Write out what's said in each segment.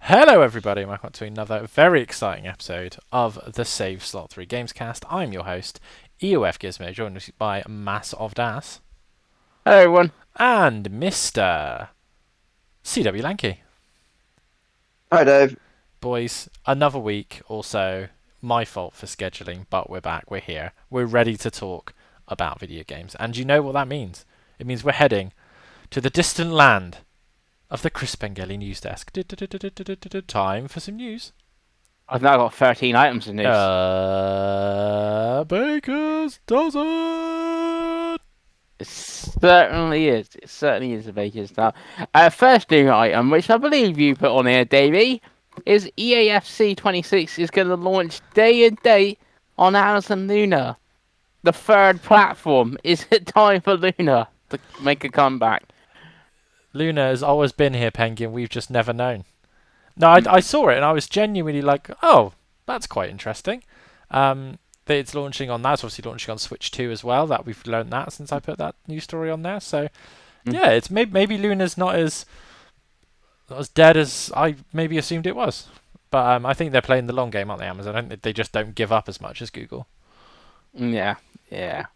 Hello, everybody, and welcome to another very exciting episode of the Save Slot 3 Gamescast. I'm your host, EOF Gizmo, joined by Mass of Das Hello, everyone. and Mr. CW Lanky. Hi, Dave. Boys, another week, also my fault for scheduling, but we're back, we're here, we're ready to talk about video games. And you know what that means? It means we're heading to the distant land of the Chris Pengelly news desk. Time for some news. I've now got 13 items in news. Baker's dozen. It certainly is. It certainly is a baker's dozen. First new item, which I believe you put on here, Davey, is EAFC 26 is going to launch day and date on Amazon Luna, the third platform. Is it time for Luna to make a comeback? Luna has always been here, Penguin. We've just never known. No, I saw it and I was genuinely like, oh, that's quite interesting. That it's launching on that. It's obviously launching on Switch 2 as well. That we've learned that since I put that news story on there. So, yeah, it's maybe Luna's not as dead as I maybe assumed it was. But I think they're playing the long game, aren't they, Amazon? I don't think they just don't give up as much as Google. Yeah, yeah.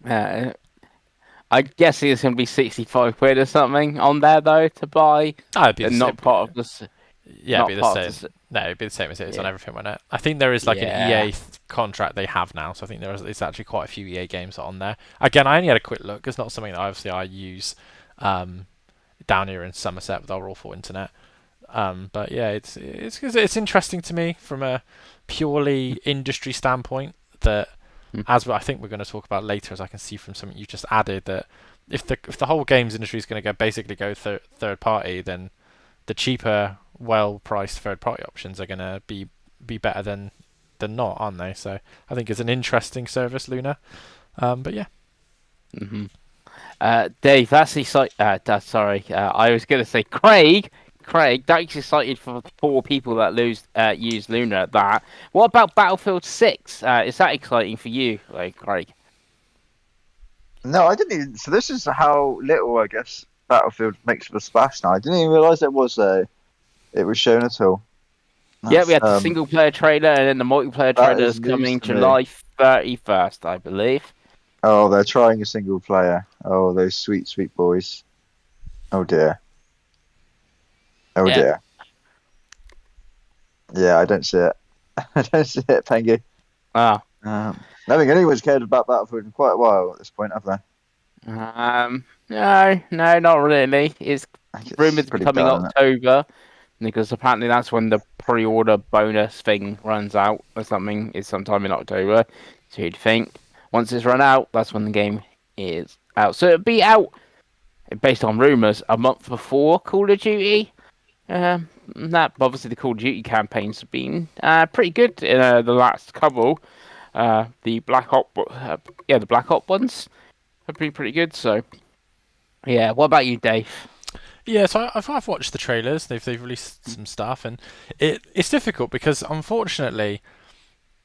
Uh, I guess it's going to be 65 quid or something on there, though, to buy. It'd be the And not same. part of the... Yeah, not it'd be the part of same. the... No, it'd be the same as it is on Yeah. everything, wouldn't it? I think there is like an Yeah. EA contract they have now, so I think there's actually quite a few EA games on there. Again, I only had a quick look. It's not something that obviously I use down here in Somerset with our awful internet. But yeah, it's interesting to me from a purely industry standpoint that, as I think we're going to talk about later, as I can see from something you just added, that if the whole games industry is going to basically go third party, then the cheaper, well-priced third-party options are going to be better than not, aren't they? So I think it's an interesting service, Luna. But yeah. Mm-hmm. Dave, that's exciting. Sorry, I was going to say Craig. Craig, that's excited for the poor people that use Luna at that. What about Battlefield 6? Is that exciting for you, like Craig? No, I didn't even. So this is how little, I guess, Battlefield makes of a splash now. I didn't even realize it was shown at all. Yeah, we That's had the single player trailer and then the multiplayer that trailer is is news coming to me. July 31st, I believe. Oh, they're trying a single player. Oh, those sweet, sweet boys. Oh dear. Oh Yeah. dear. Yeah, I don't see it. I don't see it, Pengi. Ah. I think anyone's cared about Battlefield in quite a while at this point, have they? No, not really. It's I think it's rumored to be pretty coming dull, isn't it? October because apparently that's when the pre-order bonus thing runs out or something. It's sometime in October. So you'd think once it's run out, that's when the game is out. So it'll be out based on rumors a month before Call of Duty. That obviously the Call of Duty campaigns have been pretty good in the last couple. The Black Ops, the Black Ops ones have been pretty good. So yeah, what about you, Dave? Yeah, so I've watched the trailers. They've released some stuff, and it's difficult because unfortunately,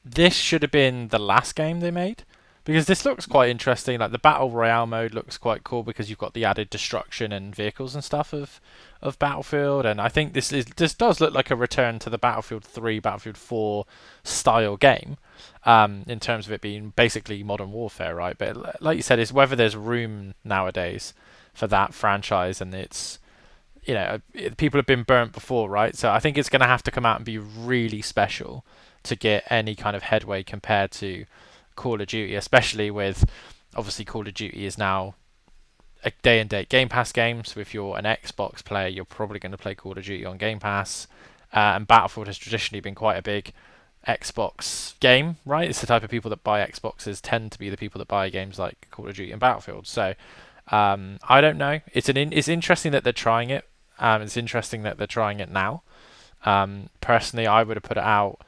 this should have been the last game they made. Because this looks quite interesting. Like the battle royale mode looks quite cool because you've got the added destruction and vehicles and stuff of Battlefield, and I think this does look like a return to the Battlefield 3, Battlefield 4 style game, in terms of it being basically modern warfare, right? But like you said, it's whether there's room nowadays for that franchise, and it's people have been burnt before, right? So I think it's going to have to come out and be really special to get any kind of headway compared to Call of Duty, especially with obviously Call of Duty is now a day and date Game Pass game. So if you're an Xbox player, you're probably going to play Call of Duty on Game Pass. And Battlefield has traditionally been quite a big Xbox game, right? It's the type of people that buy Xboxes tend to be the people that buy games like Call of Duty and Battlefield. So I don't know. It's interesting that they're trying it. It's interesting that they're trying it now. Personally, I would have put it out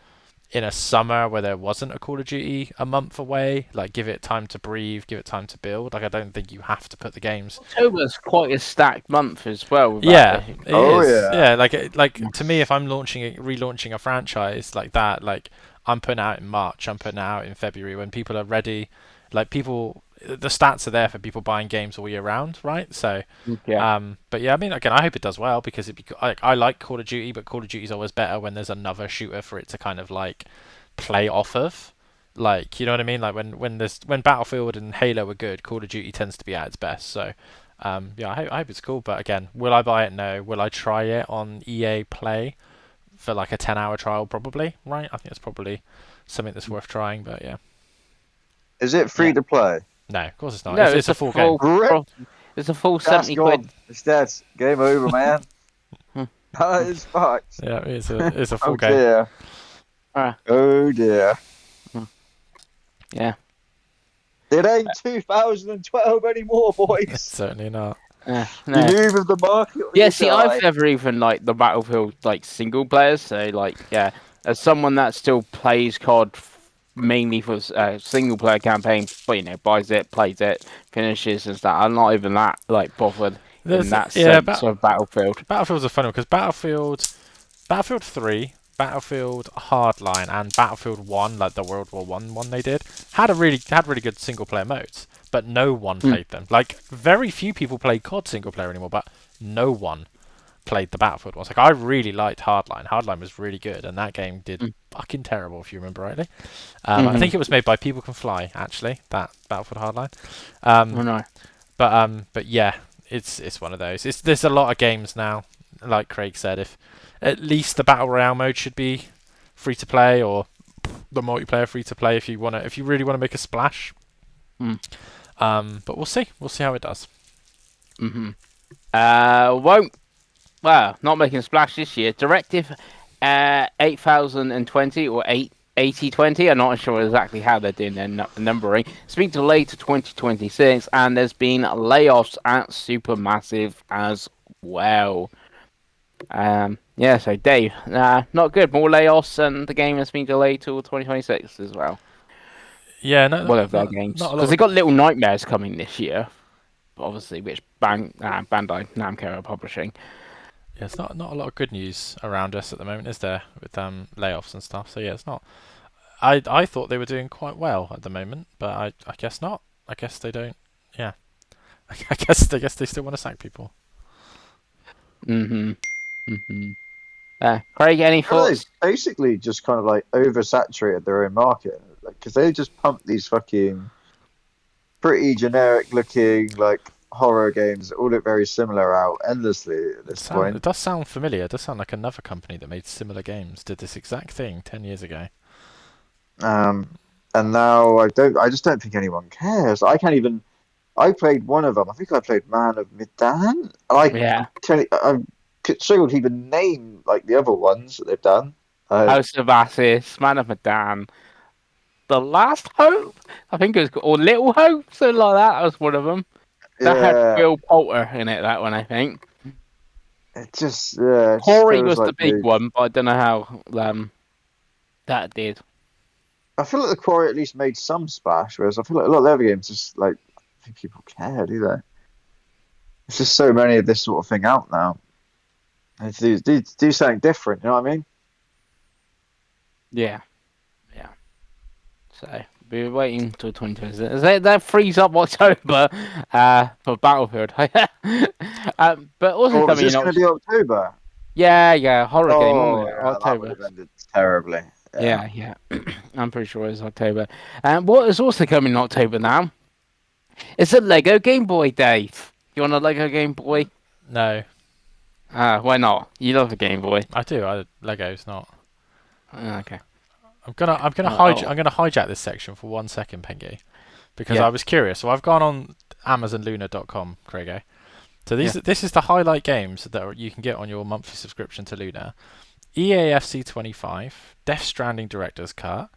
in a summer where there wasn't a Call of Duty a month away. Like, give it time to breathe, give it time to build. Like, I don't think you have to put the games. October's quite a stacked month as well. With Yeah, that. it Oh is. yeah. Yeah, like to me, if I'm relaunching a franchise like that, like I'm putting it out in March, I'm putting it out in February when people are ready. Like people, the stats are there for people buying games all year round, right? So, Yeah. but yeah, I mean, again, I hope it does well because I like Call of Duty, but Call of Duty is always better when there's another shooter for it to kind of like play off of. Like, you know what I mean? Like when Battlefield and Halo are good, Call of Duty tends to be at its best. So, yeah, I hope it's cool. But again, will I buy it? No. Will I try it on EA Play for like a 10-hour trial? Probably. Right? I think it's probably something that's worth trying. But yeah, Is it free Yeah. to play? no, of course it's not. No, It's a full game. Rip. It's a full That's 70 gone. quid. It's dead. Game over, man. Hmm. That is fucked. Yeah, it's a full Oh game. dear. Ah. Oh dear. Yeah. It ain't 2012 anymore, boys. Certainly not. No. You move with the market. Or Yeah, you see, die. I've never even like the Battlefield like single players. So like, yeah, as someone that still plays COD mainly for single player campaign, but buys it, plays it, finishes and stuff. I'm not even that like bothered in that sense of Battlefield. Battlefield's a fun one because Battlefield 3, Battlefield Hardline, and Battlefield 1, like the World War one they did, had really good single player modes, but no one played them. Like very few people play COD single player anymore, but no one played the Battlefield ones. Like I really liked Hardline. Hardline was really good, and that game did fucking terrible if you remember rightly. I think it was made by People Can Fly actually. That Battlefield Hardline. Oh no. But yeah, it's one of those. There's a lot of games now. Like Craig said, if at least the battle royale mode should be free to play, or the multiplayer free to play if you really want to make a splash. But we'll see how it does. Not making a splash this year. Directive 8020 or 8020. I'm not sure exactly how they're doing their numbering. It's been delayed to 2026, and there's been layoffs at Supermassive as well. Yeah, so Dave, not good. More layoffs, and the game has been delayed till 2026 as well. Yeah, no, One of their games, because they got Little Nightmares coming this year, obviously, which Bandai Namco are publishing. Yeah, it's not a lot of good news around us at the moment, is there, with layoffs and stuff? So yeah, it's not. I thought they were doing quite well at the moment, but I guess not. I guess they don't. Yeah, I guess they still want to sack people. Craig, any thoughts? They basically just kind of like oversaturated their own market, because they just pumped these fucking pretty generic looking like horror games that all look very similar out endlessly at this point. It does sound familiar. It does sound like another company that made similar games did this exact thing 10 years ago. And now I just don't think anyone cares. I played one of them. I think I played Man of Medan. I struggled to even name like the other ones that they've done. House of Assis, Man of Medan, The Last Hope, I think it was, or Little Hope, something like that. That was one of them. That had Will Poulter in it. That one, I think. It just Quarry was the big one, but I don't know how that did. I feel like the Quarry at least made some splash, whereas I feel like a lot of the other games just like I don't think people care, do they? There's just so many of this sort of thing out now. And do something different, you know what I mean? Yeah. So we're waiting until 2026. That frees up October for Battlefield. But also coming in. Going to be October. Yeah, horror game on yeah, October. That would have ended terribly. Yeah. I'm pretty sure it's October. And what is also coming in October now? It's a Lego Game Boy, Dave. You want a Lego Game Boy? No. Why not? You love a Game Boy. I do. Lego's not. Okay. I'm gonna hijack this section for 1 second, Pengi, because I was curious. So I've gone on AmazonLuna.com, Craigo. So this is the highlight games that you can get on your monthly subscription to Luna: EAFC 25, Death Stranding Director's Cut,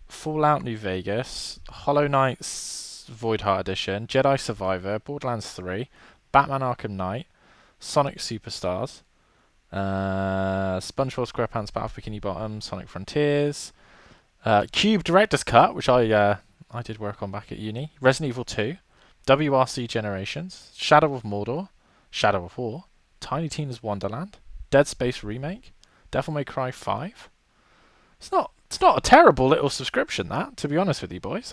Fallout New Vegas, Hollow Knight's Void Heart Edition, Jedi Survivor, Borderlands 3, Batman Arkham Knight, Sonic Superstars, SpongeBob SquarePants Battle for Bikini Bottom, Sonic Frontiers, Cube Director's Cut, which I did work on back at uni, Resident Evil 2, WRC Generations, Shadow of Mordor, Shadow of War, Tiny Tina's Wonderland, Dead Space Remake, Devil May Cry 5. It's not a terrible little subscription, that, to be honest with you boys.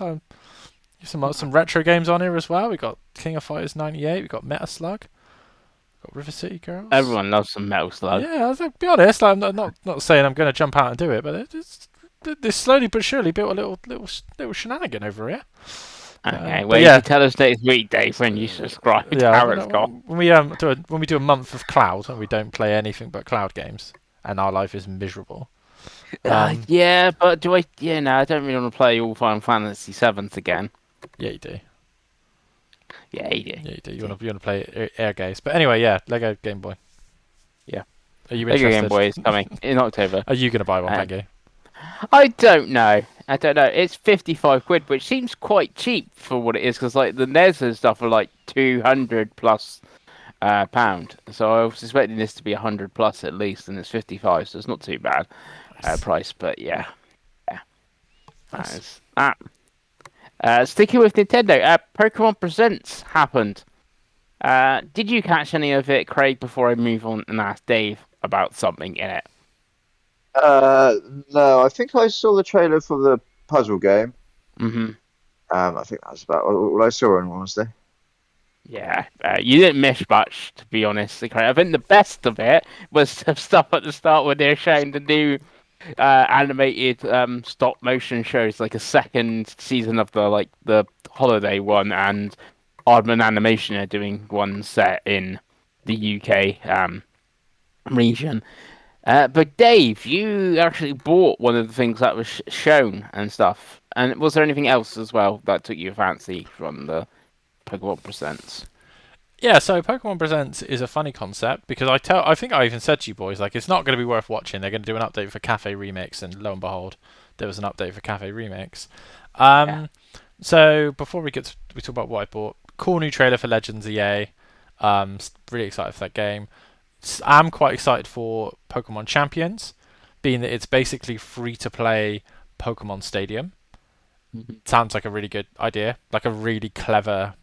Some retro games on here as well. We got King of Fighters '98. We got Metal Slug. Got River City Girls. Everyone loves some Metal Slug. Yeah, I was like, be honest. I'm not saying I'm going to jump out and do it, but it's slowly but surely built a little shenanigan over here. Okay, But well, you yeah, can tell us next week, Dave, when you subscribe to yeah. how it's gone. When we do a month of cloud and we don't play anything but cloud games, and our life is miserable. Yeah, but do I? Yeah, no, I don't really want to play all Final Fantasy VIIs again. Yeah, you do. Yeah, you do. Yeah, you do. You want to play Air Gaze. But anyway, yeah, Lego Game Boy. Yeah. Are you Lego interested? Game Boy is coming in October. Are you going to buy one, Uh, Pengi? I don't know. It's 55 quid, which seems quite cheap for what it is, because like the NES and stuff are like 200 plus pound. So I was expecting this to be 100 plus at least, and it's 55, so it's not too bad price. But yeah, that is that. Sticking with Nintendo, Pokemon Presents happened. Did you catch any of it, Craig? Before I move on and ask Dave about something in it. No, I think I saw the trailer for the puzzle game. Mm-hmm. I think that's about all I saw in honesty. Yeah, you didn't miss much, to be honest. Craig. I think the best of it was the stuff at the start when they're showing the new animated stop motion shows, like a second season of the holiday one, and Aardman Animation are doing one set in the UK region. But Dave, you actually bought one of the things that was shown and stuff. And was there anything else as well that took your fancy from the Pokemon Presents? Yeah, so Pokemon Presents is a funny concept because I think I even said to you boys, like, it's not going to be worth watching. They're going to do an update for Cafe Remix, and lo and behold, there was an update for Cafe Remix. So before we talk about what I bought, cool new trailer for Legends EA. Really excited for that game. I'm quite excited for Pokemon Champions, being that it's basically free to play Pokemon Stadium. Sounds like a really good idea, like a really clever,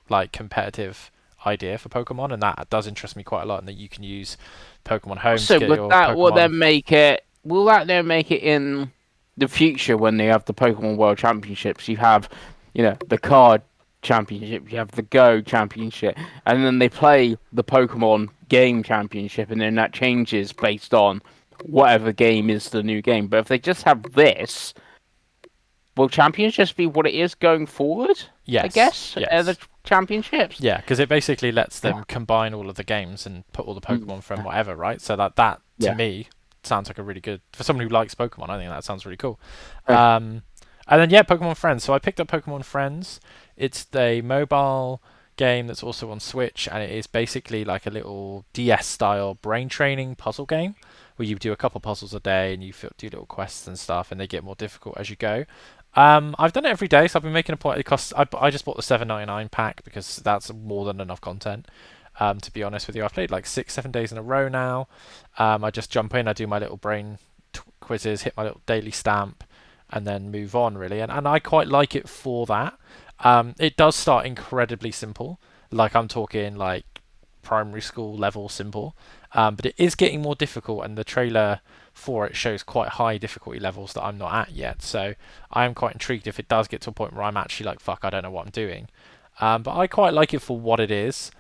like competitive idea for Pokemon, and that does interest me quite a lot. And that you can use Pokemon Home So to get would your that Pokemon. will then make it? Will that then make it in the future when they have the Pokemon World Championships? You have, the card championship, you have the Go championship, and then they play the Pokemon game championship, and then that changes based on whatever game is the new game. But if they just have this, will champions just be what it is going forward? Yes, I guess yes. the championships. Yeah, because it basically lets them combine all of the games and put all the Pokemon from whatever, right? So that to me sounds like a really good, for someone who likes Pokemon. I think that sounds really cool. And then Pokemon Friends. So I picked up Pokemon Friends. It's a mobile game that's also on Switch, and it is basically like a little DS style brain training puzzle game where you do a couple puzzles a day and you do little quests and stuff, and they get more difficult as you go. I've done it every day, so I've been making a point. It costs. I just bought the $7.99 pack because that's more than enough content. To be honest with you, I've played like 6-7 days in a row now. I just jump in, I do my little brain quizzes, hit my little daily stamp, and then move on really. And I quite like it for that. It does start incredibly simple, like I'm talking like primary school level simple, but it is getting more difficult, and the trailer for it shows quite high difficulty levels that I'm not at yet. So I am quite intrigued if it does get to a point where I'm actually like, fuck, I don't know what I'm doing. But I quite like it for what it is.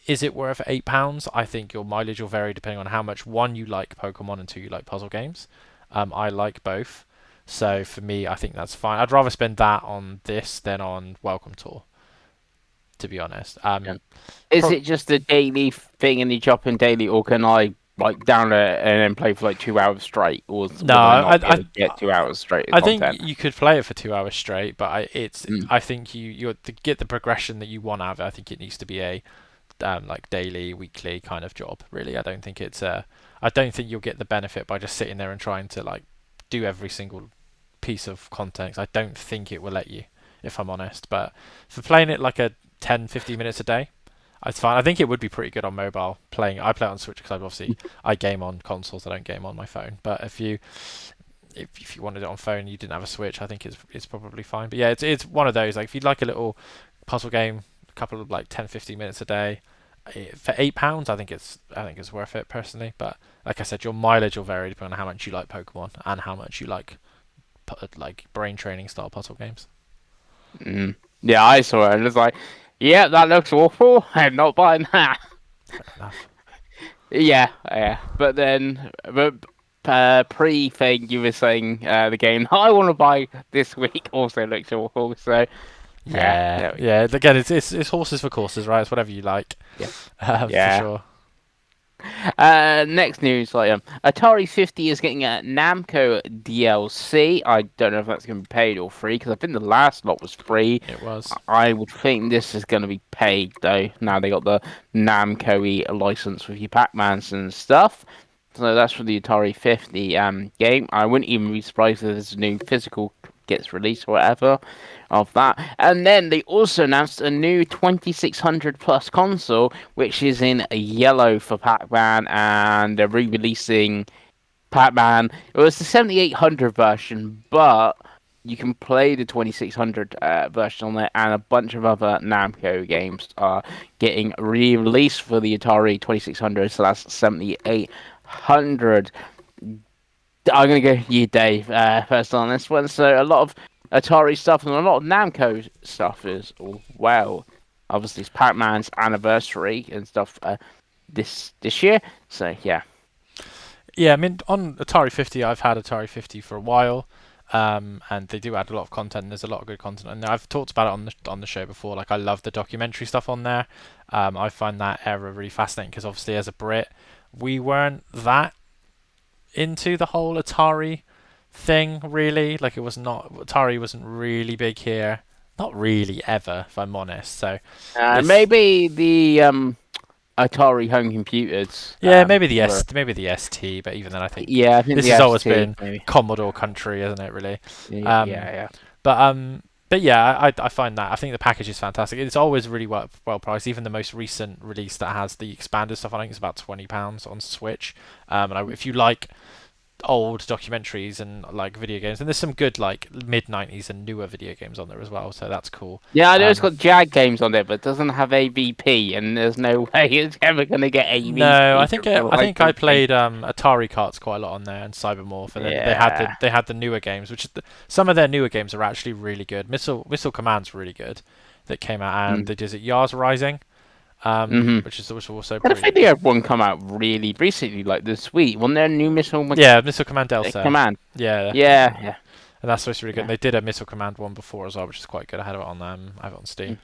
Is it worth £8? I think your mileage will vary depending on how much, one, you like Pokemon, and two, you like puzzle games. I like both. So for me, I think that's fine. I'd rather spend that on this than on Welcome Tour, to be honest. Is it just a daily thing and you drop in daily, or can I like download it and then play for like 2 hours straight? Or No, I get 2 hours straight. I content? think you could play it for 2 hours straight, but I think you to get the progression that you want out of it. I think it needs to be a like daily, weekly kind of job. Really, I don't think I don't think you'll get the benefit by just sitting there and trying to like do every single piece of content. I don't think it will let you, if I'm honest. But for playing it like a 10-15 minutes a day, it's fine. I think it would be pretty good on mobile playing. I play it on Switch because obviously I game on consoles. I don't game on my phone. But if you wanted it on phone and you didn't have a Switch, I think it's probably fine. But yeah, it's one of those, like, if you'd like a little puzzle game, a couple of like 10-15 minutes a day for £8, I think it's worth it personally. But like I said, your mileage will vary depending on how much you like Pokemon and how much you like brain training style puzzle games. Yeah, I saw it and it's like, yeah, that looks awful. I'm not buying that. Fair enough. Yeah. But then, pre-thing, you were saying the game I want to buy this week also looks awful. So yeah, Yeah, there we go. yeah. Again, it's horses for courses, right? It's whatever you like, Yeah. for Yeah. sure. Next news, Atari 50 is getting a Namco DLC. I don't know if that's going to be paid or free because I think the last lot was free. It was. I would think this is going to be paid though. Now they got the Namco license with your Pac-Mans and stuff. So that's for the Atari 50 game. I wouldn't even be surprised if there's a new physical gets released or whatever of that. And then they also announced a new 2600 plus console, which is in yellow for Pac-Man, and they're re-releasing Pac-Man. It was the 7800 version, but you can play the 2600 version on there, and a bunch of other Namco games are getting re-released for the Atari 2600. So that's 7800. I'm gonna go you, Dave, first on this one. So a lot of Atari stuff and a lot of Namco stuff is well. Obviously, it's Pac-Man's anniversary and stuff this year. So yeah. Yeah, I mean, on Atari 50, I've had Atari 50 for a while, and they do add a lot of content. And there's a lot of good content, and I've talked about it on the show before. Like, I love the documentary stuff on there. I find that era really fascinating because obviously, as a Brit, we weren't that into the whole Atari thing, really. Like, it was not Atari wasn't really big here, not really ever, if I'm honest. So this, Maybe the Atari home computers. yeah, maybe Were, maybe the ST, but even then, I think yeah, I think this the has always ST been maybe. Commodore country, isn't it? Really. Um, Yeah. but yeah, I find that I think the package is fantastic. It's always really well priced. Even the most recent release that has the expanded stuff, I think it's about £20 on Switch. If you like old documentaries and like video games, and there's some good like mid 90s and newer video games on there as well, so that's cool. Yeah, I know it's got Jag games on there, but it doesn't have AVP, and there's no way it's ever gonna get AVP. No, I think for I think I licensing. played Atari Karts quite a lot on there and Cybermorph, and then Yeah. they had the newer games, which is some of their newer games are actually really good. Missile Command's really good, that came out, and Mm. they did it Yars Rising, Mm-hmm. which is also And I pretty think they had one come out really recently, like this week. Wasn't there a new yeah, Missile Command Delta, command? yeah, Yeah. and that's supposed to be really good. Yeah. And they did a Missile Command one before as well, which is quite good. I had it on I have it on Steam.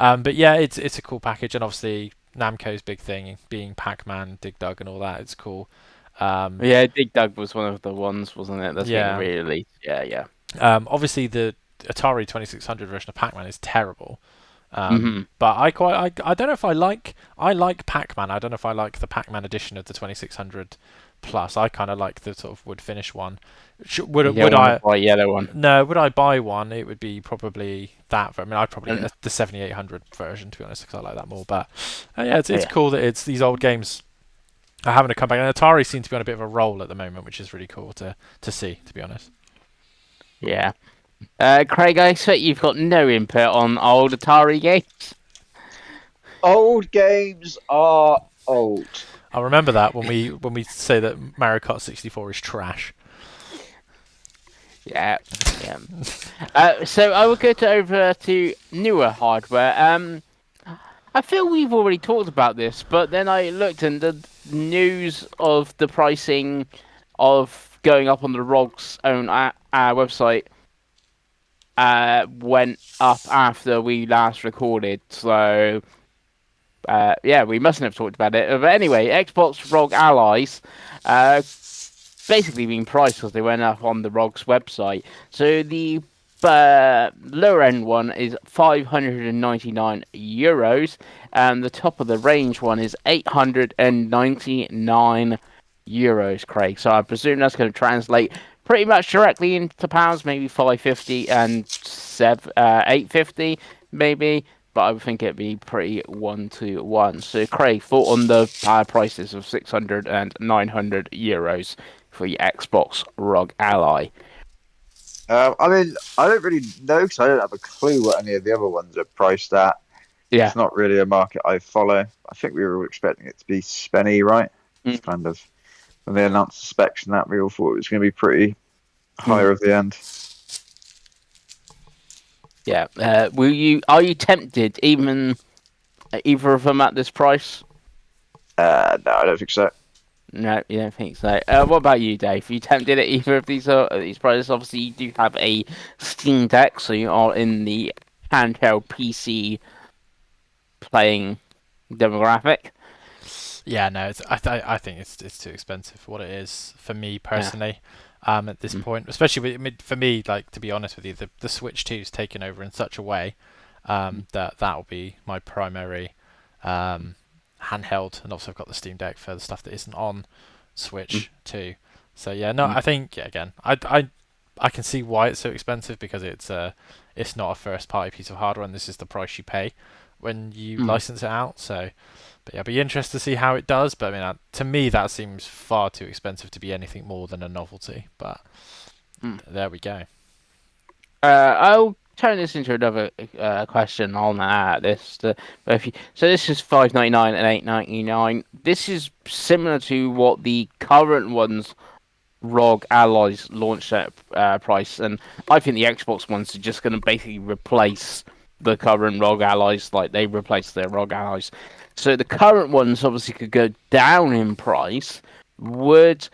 Mm. But yeah, it's a cool package, and obviously Namco's big thing being Pac-Man, Dig Dug, and all that. It's cool. Yeah, Dig Dug was one of the ones, wasn't it? That's getting Yeah. released. Yeah. Obviously the Atari 2600 version of Pac-Man is terrible. Mm-hmm. But I don't know if I like Pac-Man. I don't know if I like the Pac-Man edition of the 2600 plus. I kind of like the sort of wood finish one. Would I? Buy yellow one. No, would I buy one? It would be probably that. I mean, I'd probably Mm. get the 7800 version, to be honest, because I like that more. But yeah, it's Yeah. cool that it's these old games are having to come back. And Atari seem to be on a bit of a roll at the moment, which is really cool to see, to be honest. Yeah. Craig, I expect you've got no input on old Atari games. Old games are old. I remember that when we say that Mario Kart 64 is trash. Yeah. So I will go over to newer hardware. I feel we've already talked about this, but then I looked and the news of the pricing of going up on the ROG's own website went up after we last recorded. So yeah, we mustn't have talked about it. But anyway, Xbox ROG Allies basically been priced because they went up on the ROG's website. So the lower end one is €599, and the top of the range one is €899, Craig. So I presume that's going to translate pretty much directly into pounds, maybe 550 and 850, maybe. But I would think it'd be pretty 1-to-1. So Craig, thought on the prices of €600 and €900 for your Xbox ROG Ally. I mean, I don't really know because I don't have a clue what any of the other ones are priced at. Yeah. It's not really a market I follow. I think we were all expecting it to be spenny, right? It's kind of when they announced the specs and that, we all thought it was going to be pretty higher of the end. Yeah. Are you tempted even either of them at this price? No, I don't think so. No, you don't think so. What about you, Dave? Are you tempted at either of these prices? Obviously, you do have a Steam Deck, so you are in the handheld PC playing demographic. Yeah, no, I think it's too expensive for what it is for me Yeah. personally. At this point, especially I mean, for me, like to be honest with you, the Switch 2 is taken over in such a way that will be my primary handheld, and also I've got the Steam Deck for the stuff that isn't on Mm. Switch 2. So yeah, no, Mm. I think yeah, again, I can see why it's so expensive because it's not a first party piece of hardware, and this is the price you pay when you Mm. license it out. So. But yeah, be interested to see how it does. But I mean, to me, that seems far too expensive to be anything more than a novelty. But Mm. there we go. I'll turn this into another question on this. So this is $5.99 and $8.99. This is similar to what the current ones ROG Alloys launch at price, and I think the Xbox ones are just going to basically replace the current ROG Alloys, like they replaced their ROG Alloys. So the current ones obviously could go down in price. Would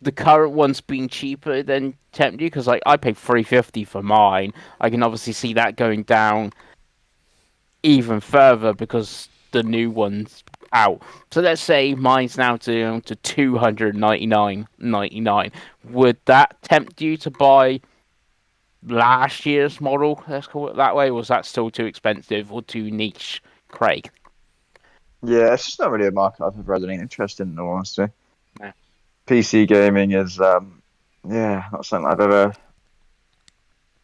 the current ones being cheaper than tempt you? Because like I paid $350 for mine. I can obviously see that going down even further because the new one's out. So let's say mine's now to $299.99. Would that tempt you to buy last year's model? Let's call it that way. Or was that still too expensive or too niche, Craig? Yeah, it's just not really a market I've ever had any interest in all honesty. No. PC gaming is, yeah, not something I've ever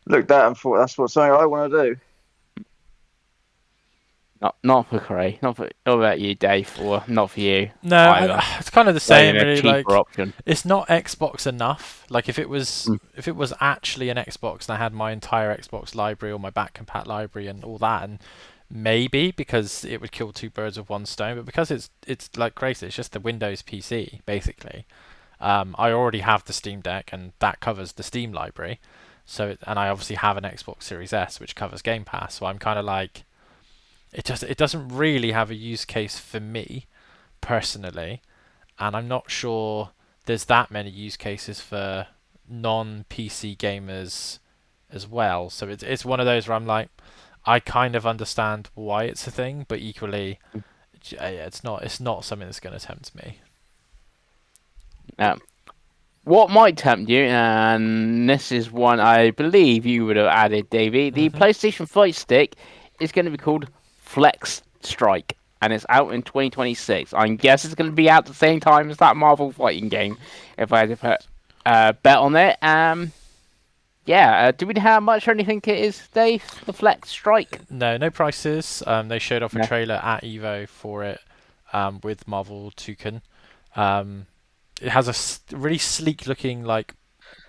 looked at and thought that's what something I want to do. Not for Craig. Not about you, Dave, or not for you No, either. it's kind of the Like in same, a really. cheaper Like, option. it's not Xbox enough. Like, if it was Mm. actually an Xbox and I had my entire Xbox library or my back compat library and all that, and maybe because it would kill two birds with one stone. But because it's like crazy, it's just the Windows PC basically. I already have the Steam Deck, and that covers the Steam library. So, and I obviously have an Xbox Series S, which covers Game Pass. So I'm kind of like, it doesn't really have a use case for me personally, and I'm not sure there's that many use cases for non-PC gamers as well. So it's one of those where I'm like, I kind of understand why it's a thing, but equally, yeah, it's not something that's going to tempt me. Yeah. What might tempt you, and this is one I believe you would have added, Davey. The hmm PlayStation Fight Stick is going to be called Flex Strike, and it's out in 2026. I guess it's going to be out the same time as that Marvel fighting game, if I had to put bet on it. Yeah. Do we know how much or anything it is, Dave? The Flex Strike? No prices. They showed off a No. trailer at Evo for it, with Marvel Toucan. Um, it has a really sleek looking like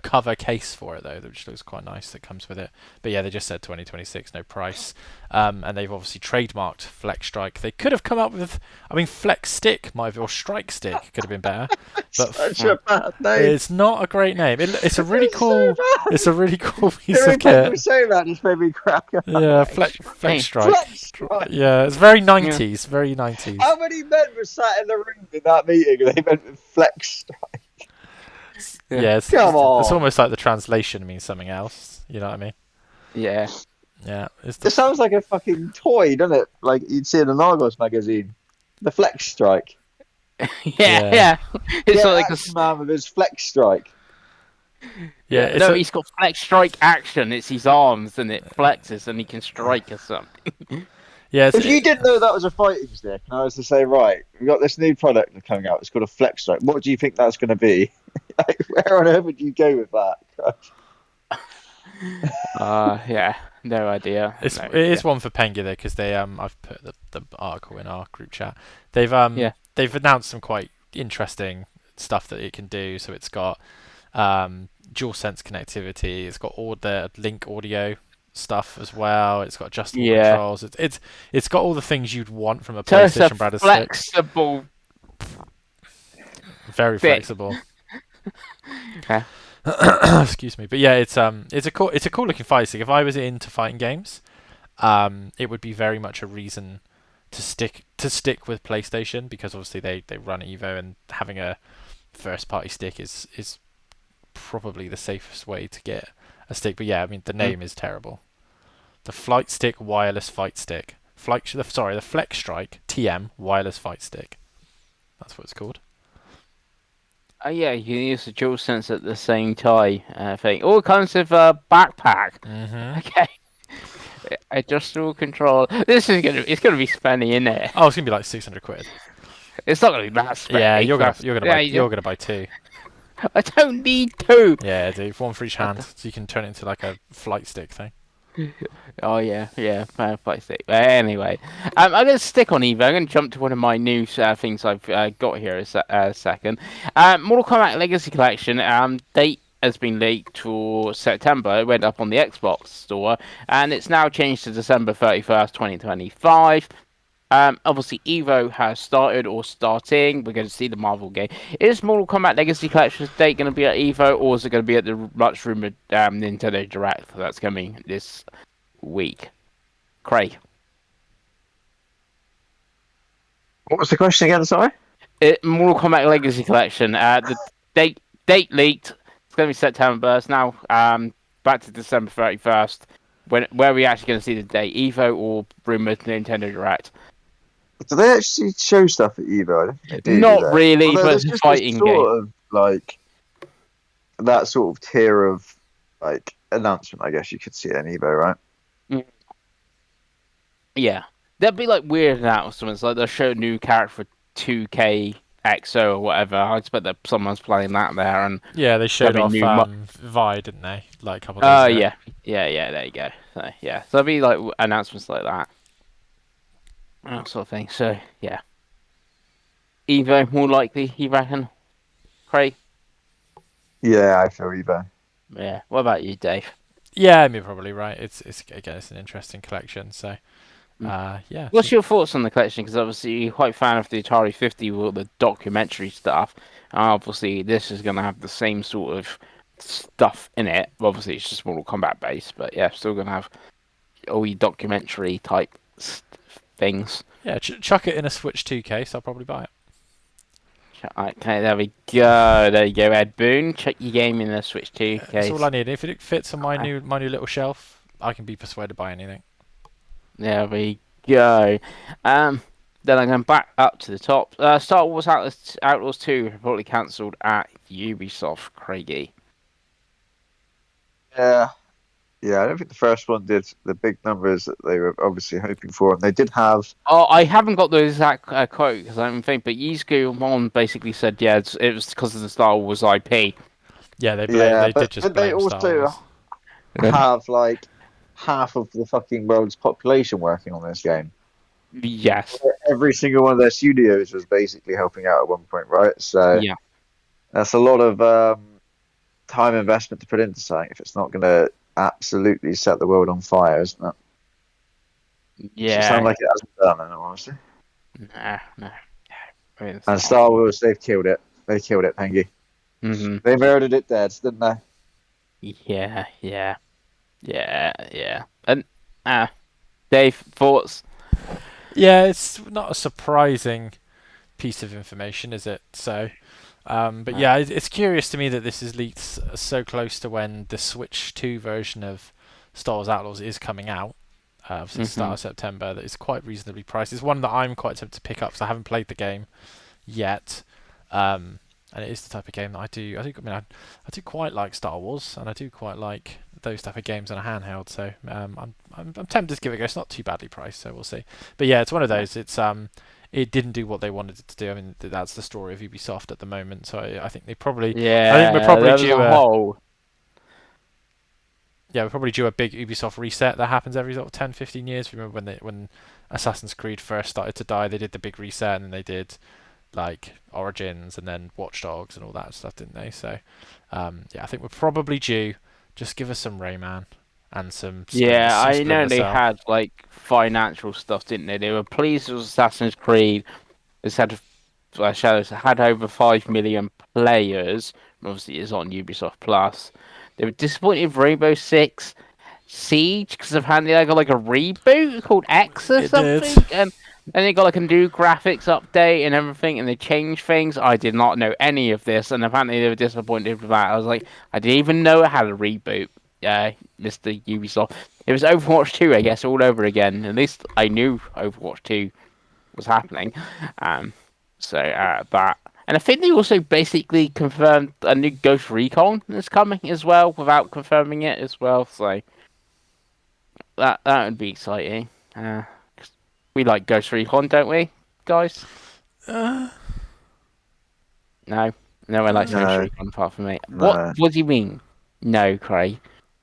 cover case for it though, which looks quite nice. That comes with it. But yeah, they just said 2026, no price. And they've obviously trademarked Flex Strike. They could have come up with, I mean, Flex Stick might have, or Strike Stick could have been better. But Such a bad name. it's not a great name. It's a really It's so cool. bad. It's a really cool piece Hearing of people kit. say that just made me crack up. Yeah, Flex Flex Strike. Strike. Flex strike. Yeah, it's very Yeah. 90s. Very 90s. How many men were sat in the room in that meeting and they meant flex strike? Yeah, Come it's on. almost like the translation means something else. You know what I mean? Yeah. Yeah, it's This sounds like a fucking toy, doesn't it? Like you'd see in an Argos magazine. The flex strike. Yeah. It's Get like a Action Man with his flex strike. yeah. It's no, he's got flex strike action. It's his arms and it flexes and he can strike or something. yeah. If you didn't know that was a fighting stick, and I was to say, right, we've got this new product coming out. It's called a flex strike. What do you think that's going to be? Like, where on earth would you go with that? Yeah, no idea. It is one for Pengi though, because they I've put the article in our group chat. They've announced some quite interesting stuff that it can do. So it's got dual sense connectivity. It's got all the link audio stuff as well. It's got adjustable controls. It's got all the things you'd want from a So it's a PlayStation branded stick. flexible Very stick. flexible. Okay. Excuse me. But yeah, it's a cool looking fight stick. If I was into fighting games, it would be very much a reason to stick with PlayStation, because obviously they run Evo, and having a first party stick is probably the safest way to get a stick. But yeah, I mean the name is terrible. The Flight Stick Wireless Fight Stick. The Flex Strike TM Wireless Fight Stick. That's what it's called. Yeah, you can use the dual sense at the same time. Thing. All kinds of backpack. Mm-hmm. Okay. Adjustable control. It's gonna be spenny, isn't it? Oh, it's gonna be like 600 quid. It's not gonna be that spenny. Yeah, you're gonna Yeah, you're gonna buy two. I don't need two. Yeah, dude, one for each hand, so you can turn it into like a flight stick thing. Oh yeah, plastic. But anyway, I'm gonna stick on Evo. I'm gonna jump to one of my new things I've got here a second. Mortal Kombat Legacy Collection. Date has been leaked for September. It went up on the Xbox store, and it's now changed to December 31st, 2025. Obviously, Evo has started or starting. We're going to see the Marvel game. Is Mortal Kombat Legacy Collection's date going to be at Evo, or is it going to be at the much rumored Nintendo Direct that's coming this week? Craig. What was the question again? Sorry. Mortal Kombat Legacy Collection. The date leaked. It's going to be September. It's now back to December 31st. Where are we actually going to see the date? Evo or rumored Nintendo Direct? Do they actually show stuff at Evo? I don't think they do. Not Do they? really, Although but there's it's a just fighting this game. sort of like that sort of tier of like announcement, I guess you could see at an Evo, right? Yeah, that'd be like weird announcements. Like they'll show a new character for 2K XO or whatever. I expect that someone's playing that there, and Yeah, they showed there'll off be Vi, didn't they? Like a couple of days ago. yeah. There you go. So yeah, so there'll be like announcements like that sort of thing. So yeah, Evo more likely, you reckon? Craig? Yeah, I feel Evo. Yeah. What about you, Dave? Yeah, I mean, probably right. It's again, it's an interesting collection. So, yeah. What's your thoughts on the collection? Because obviously you're quite a fan of the Atari 50 with all the documentary stuff. Obviously, this is going to have the same sort of stuff in it. Obviously, it's just Mortal Kombat based, but yeah, still going to have all your documentary type things. Yeah, chuck it in a Switch 2 case. I'll probably buy it. Okay, there we go. There you go, Ed Boon. Check your game in the Switch 2 That's case. all I need. If it fits on my new little shelf, I can be persuaded by anything. There we go. Then I'm going back up to the top. Star Wars Outlaws 2 reportedly cancelled at Ubisoft, Craigie. Yeah, yeah. I don't think the first one did the big numbers that they were obviously hoping for, and they did have. Oh, I haven't got the exact quote because I don't think, but Yusuke Mon basically said, yeah, it was because of the Star Wars IP. Yeah, they But did just they blame Star also Wars. have like half of the fucking world's population working on this game. Yes. Every single one of their studios was basically helping out at one point, right? So Yeah. that's a lot of time investment to put into something if it's not going to absolutely set the world on fire, isn't it? Yeah. It sounds like it hasn't done, in all honesty. No. I mean, And Star Wars, they've killed it. They killed it, Pengi. Mm-hmm. They murdered it dead, didn't they? Yeah. And Dave, thoughts? Yeah, it's not a surprising piece of information, is it? So, but yeah, it's curious to me that this is leaked so close to when the Switch 2 version of Star Wars Outlaws is coming out. Obviously, start of September. That is quite reasonably priced. It's one that I'm quite tempted to pick up because I haven't played the game yet. And it is the type of game that I do. I do quite like Star Wars, and I do quite like those type of games on a handheld. So I'm tempted to give it a go. It's not too badly priced, so we'll see. But yeah, it's one of those. It didn't do what they wanted it to do. I mean, that's the story of Ubisoft at the moment. So I think they probably. Yeah. I think we're probably due a whole. Yeah, we're probably due a big Ubisoft reset that happens every sort of 10, 15 years. Remember when Assassin's Creed first started to die, they did the big reset, and then they did like Origins and then Watch Dogs and all that stuff, didn't they? So, yeah, I think we're probably due. Just give us some Rayman and some. Yeah, some I know Splinter they Cell. had like financial stuff, didn't they? They were pleased with Assassin's Creed. They had Shadows had over 5 million players. Obviously, it's on Ubisoft Plus. They were disappointed with Rainbow Six Siege because apparently they got like a reboot called X or It did. something, and they got like a new graphics update and everything, and they changed things. I did not know any of this, and apparently they were disappointed with that. I was like, I didn't even know it had a reboot. Mr. Ubisoft. It was Overwatch 2, I guess, all over again. At least I knew Overwatch 2 was happening. Um, that. And I think they also basically confirmed a new Ghost Recon is coming as well, without confirming it as well. So that would be exciting. 'Cause we like Ghost Recon, don't we, guys? Uh, No, no one likes Ghost No, Recon apart from me. What? no. What do you mean? No, Craig.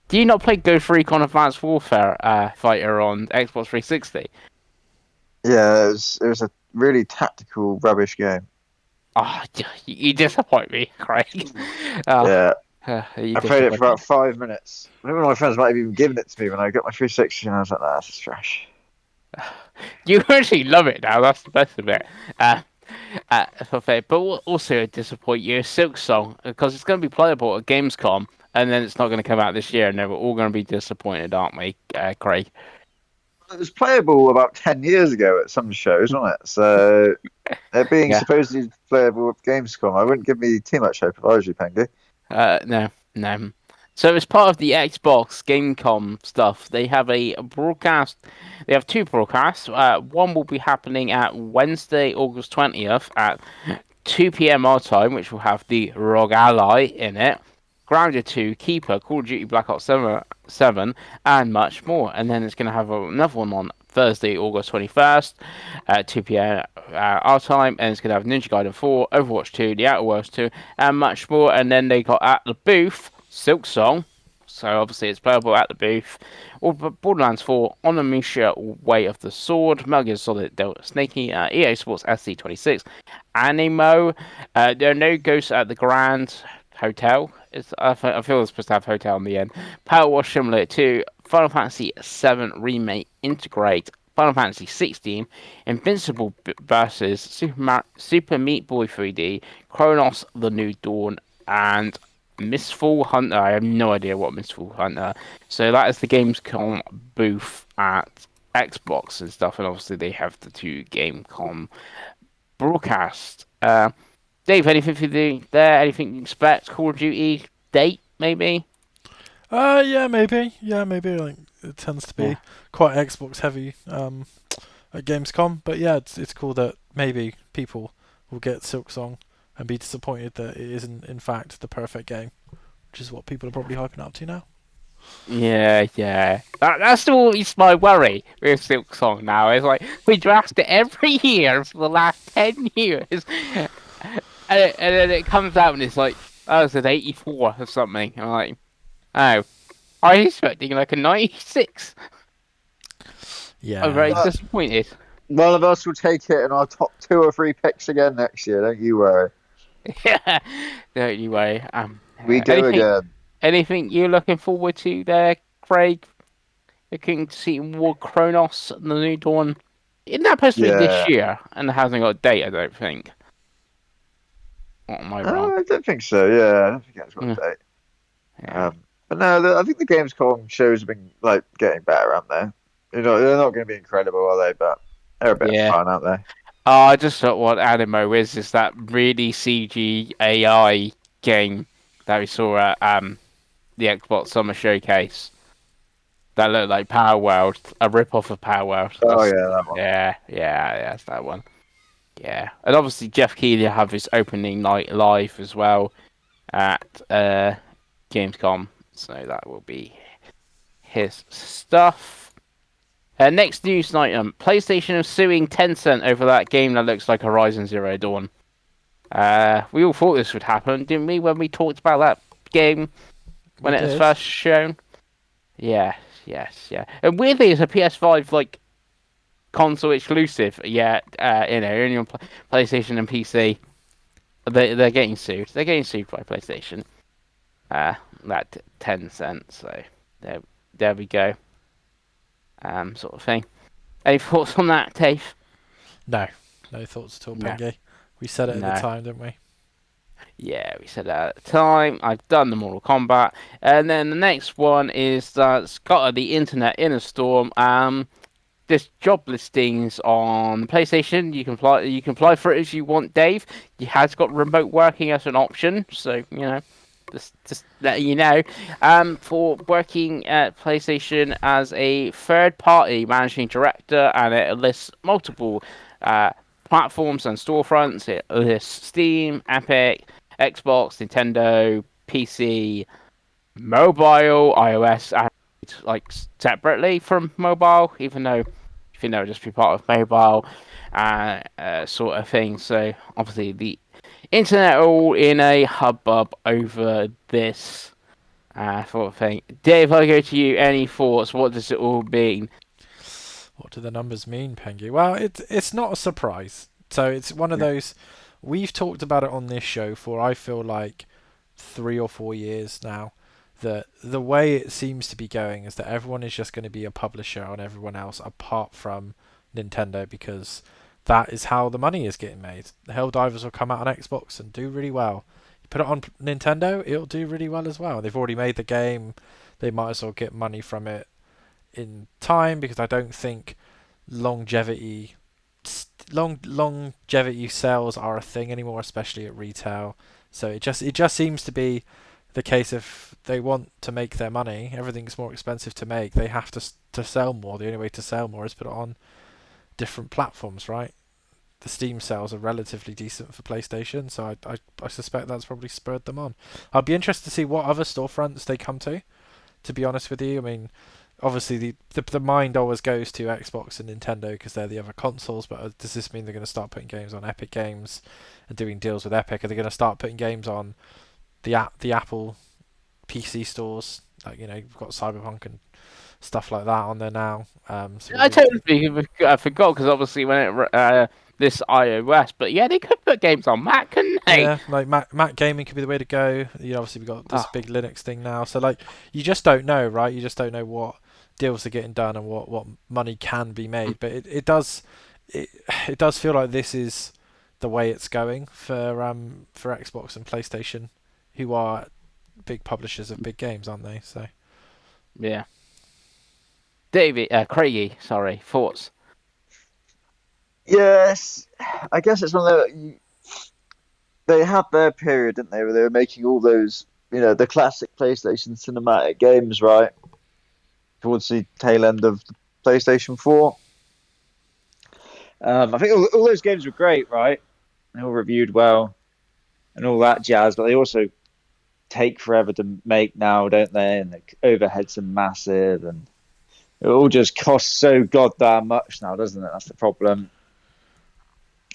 Do you not play Ghost Recon Advanced Warfare Fighter on Xbox 360? Yeah, it was a really tactical rubbish game. Oh, you disappoint me, Craig. Oh, Yeah, you I played it for disappoint about me. 5 minutes. I think one of my friends might have even given it to me when I got my 360, and I was like, "Nah, this is trash." You actually love it now. That's the best of it. Uh, for fair. But what also disappoint you is Silk Song because it's going to be playable at Gamescom, and then it's not going to come out this year, and then we're all going to be disappointed, aren't we, Craig? It was playable about 10 years ago at some shows, wasn't it? So it being Yeah. supposedly playable at Gamescom, I wouldn't give me too much hope if I was you, Pengi. No, no. So as part of the Xbox Gamecom stuff, they have a broadcast. They have two broadcasts. One will be happening at Wednesday, August 20th at 2 p.m. our time, which will have the Rogue Ally in it, Grounded 2, Keeper, Call of Duty Black Ops 7, and much more. And then it's going to have another one on Thursday, August 21st at 2 p.m. Our time, and it's going to have Ninja Gaiden 4, Overwatch 2, The Outer Worlds 2, and much more. And then they got at the booth Silk Song. So obviously it's playable at the booth. Or Borderlands 4, On the Misha Way of the Sword, Metal Gear Solid Delta Snakey, EA Sports SC26, Animo. There are no ghosts at the Grand Hotel. I feel it's supposed to have hotel in the end. Power Wash Simulator 2, Final Fantasy 7 Remake Integrate, Final Fantasy 16, Invincible versus Super Meat Boy 3D, Chronos: The New Dawn, and Mistfall Hunter. I have no idea what Mistfall Hunter. So that is the Gamescom booth at Xbox and stuff, and obviously they have the two Gamescom broadcast. Dave, anything for you there? Anything you expect? Call of Duty date, maybe? yeah, maybe. Yeah, maybe. Like it tends to Yeah. be quite Xbox heavy at Gamescom, but yeah, it's cool that maybe people will get Silksong and be disappointed that it isn't in fact the perfect game, which is what people are probably hyping up to now. Yeah. That's always my worry with Silk Song now. It's like we draft it every year for the last 10 years. And then it comes out and it's like, oh, it's an 84 or something. I'm like, oh, I was expecting like a 96. I'm very Yeah. disappointed. One of us will take it in our top 2 or 3 picks again next year. Don't you worry. Yeah. Anyway, We go anything, again. anything you're looking forward to there, Craig? Looking to see more Kronos, the new dawn. Isn't that supposed to be this Yeah. year? And it hasn't got a date, I don't think. Or am I wrong? I don't think so. Yeah, I don't think it's got Yeah. a date. Yeah. But no, I think the Gamescom shows have been like getting better, aren't they? They're not going to be incredible, are they? But they're a bit of Yeah. fun, aren't they? Oh, I just thought what Animo is that really CG AI game that we saw at the Xbox Summer Showcase. That looked like Power World, a rip off of Power World. Oh yeah, that one. Yeah, that's that one. Yeah. And obviously Jeff Keighley have his opening night live as well at Gamescom. So that will be his stuff. Next news item: PlayStation is suing Tencent over that game that looks like Horizon Zero Dawn. We all thought this would happen, didn't we, when we talked about that game We when it was did. first shown? Yeah. And weirdly, it's a PS5 like console exclusive. Yeah, only on PlayStation and PC. They're getting sued. They're getting sued by PlayStation. That Tencent. So there we go. Sort of thing. Any thoughts on that, Dave? No thoughts at all, No. Pengi. We said it at the No. time, didn't we? Yeah, we said that at the time. I've done the Mortal Kombat, and then the next one is that's got the internet in a storm. There's job listings on PlayStation. You can apply. You can apply for it if you want, Dave. He has got remote working as an option, so just letting you know. For working at PlayStation as a third-party managing director, and it lists multiple uh, platforms and storefronts. It lists Steam, Epic, Xbox, Nintendo, PC, mobile, iOS, and like separately from mobile, even though I think that would just be part of mobile sort of thing. So obviously the internet all in a hubbub over this sort of thing. Dave, I go to you. Any thoughts? What does it all mean? What do the numbers mean, Pengi? Well, it's not a surprise. So it's one of Yeah. those. We've talked about it on this show for I feel like 3 or 4 years now. That the way it seems to be going is that everyone is just going to be a publisher on everyone else apart from Nintendo because that is how the money is getting made. The Helldivers will come out on Xbox and do really well. You put it on Nintendo, it'll do really well as well. They've already made the game. They might as well get money from it in time because I don't think longevity longevity sales are a thing anymore, especially at retail. So it just seems to be the case if they want to make their money, everything's more expensive to make. They have to sell more. The only way to sell more is put it on different platforms, right? The Steam sales are relatively decent for PlayStation, so I suspect that's probably spurred them on. I'd be interested to see what other storefronts they come to. To be honest with you, I mean, obviously the mind always goes to Xbox and Nintendo because they're the other consoles. But does this mean they're going to start putting games on Epic Games and doing deals with Epic? Are they going to start putting games on the Apple PC stores? Like you've got Cyberpunk and stuff like that on there now. So I totally forgot because obviously when it this iOS, but yeah, they could put games on Mac, couldn't they? yeah, like Mac gaming could be the way to go. Obviously we got this Oh, big Linux thing now, so like you just don't know, right? You just don't know what deals are getting done and what money can be made. But it it does feel like this is the way it's going for Xbox and PlayStation, who are big publishers of big games, aren't they? So yeah. David, Craigie, sorry, thoughts? Yes, I guess it's one of they had their period, didn't they, where they were making all those, the classic PlayStation cinematic games, right? Towards the tail end of the PlayStation 4. I think all those games were great, right? They all reviewed well and all that jazz, but they also take forever to make now, don't they? And the overheads are massive, and it all just costs so goddamn much now, doesn't it? That's the problem.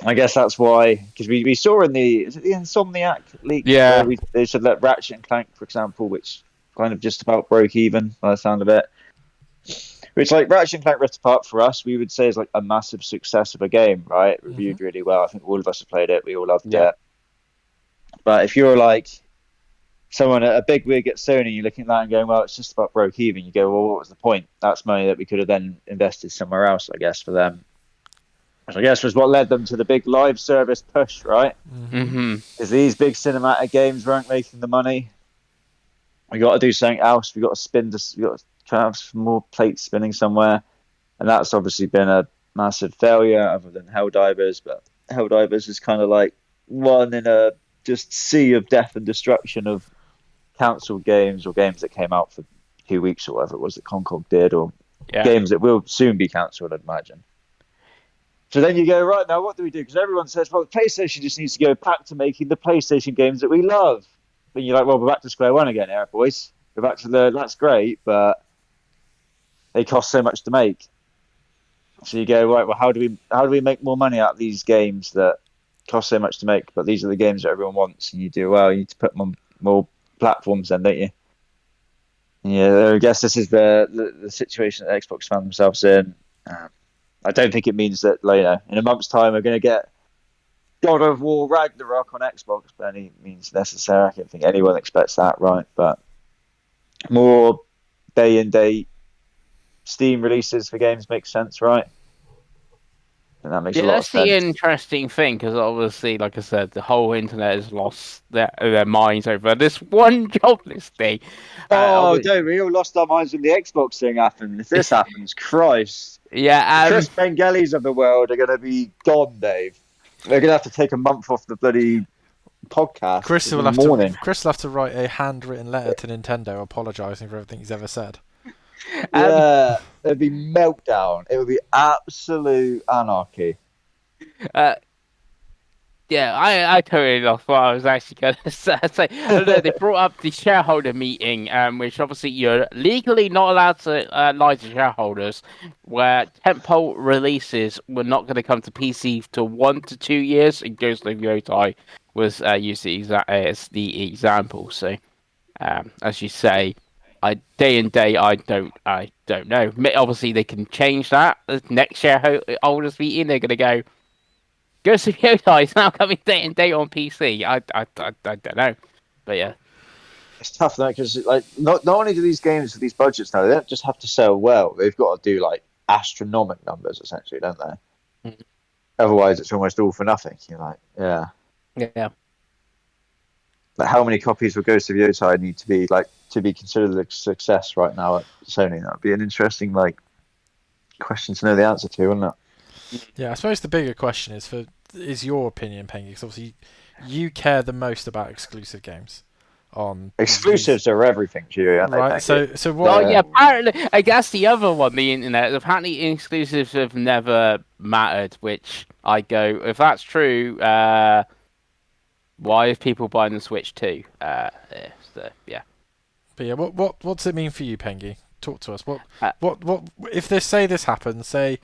I guess that's why, because we saw in is it the Insomniac leak where Yeah, they said that Ratchet and Clank, for example, which kind of just about broke even by the sound of it. Which, like, Ratchet and Clank Rift Apart for us, we would say is like a massive success of a game, right? hmm Reviewed really well. I think all of us have played it. We all loved yeah, it. But if you're like someone at a big wig at Sony, you're looking at that and going, well, it's just about broke even. You go, well, what was the point? That's money that we could have then invested somewhere else, I guess, for them. Which I guess was what led them to the big live service push, right? hmm mm-hmm, Because these big cinematic games weren't making the money. We got to do something else. We got to spin this. We got to try to have some more plates spinning somewhere, and that's obviously been a massive failure, other than Helldivers. But Helldivers is kind of like one in a just sea of death and destruction of cancelled games or games that came out for 2 weeks or whatever it was that Concord did, or yeah, games that will soon be cancelled, I'd imagine. So then you go, right, now what do we do? Because everyone says, well, the PlayStation just needs to go back to making the PlayStation games that we love. Then you're like, well, we're back to square one again here, boys. We're back to that's great, but they cost so much to make. So you go, right, well, how do we make more money out of these games that cost so much to make, but these are the games that everyone wants, and you do, well, you need to put them on more platforms then, don't you? Yeah, I guess this is the situation that Xbox found themselves in. I don't think it means that later, in a month's time, we're going to get God of War Ragnarok on Xbox by any means necessary. I don't think anyone expects that, right? But more day and day Steam releases for games makes sense, right? And that makes a Yeah, lot of that's the sense. interesting thing, because obviously, like I said, the whole internet has lost their minds over this one job listing. Oh, don't we all lost our minds when the Xbox thing happened. If this happens, Christ, the Yeah, Chris Bengelis of the world are going to be gone, Dave. They're going to have to take a month off the bloody podcast in the morning. Chris will have to write a handwritten letter to Nintendo apologising for everything he's ever said. um, Yeah, it'd be meltdown. It would be absolute anarchy. uh, Yeah, I totally lost what I was actually going to say. No, they brought up the shareholder meeting, which obviously you're legally not allowed to lie to shareholders, where tentpole releases were not going to come to PC for 1 to 2 years, and Ghost of Yotai was used as the example. So, as you say, day in day, I don't know. Obviously, they can change that. The next shareholders meeting, they're going to go. Ghost of Yotai is now coming day and date on PC. I don't know, but yeah, It's tough though because like not only do these games with these budgets now, they don't just have to sell well. They've got to do like astronomical numbers essentially, don't they? Mhm. Otherwise, it's almost all for nothing. You're like, yeah. yeah. Like, how many copies of Ghost of Yotai need to be like to be considered a success right now at Sony? That would be an interesting like question to know the answer to, wouldn't it? Yeah, I suppose the bigger question is your opinion, Pengi, because obviously you care the most about exclusive games on Exclusives are everything to you, aren't they? right. Thank you. So Oh what? yeah, apparently, I guess the other one, the internet. Apparently, exclusives have never mattered. Which I go, if that's true, why is people buying the Switch too? Yeah, so, yeah. But yeah, what does it mean for you, Pengi? Talk to us. Uh, What if this happens? Say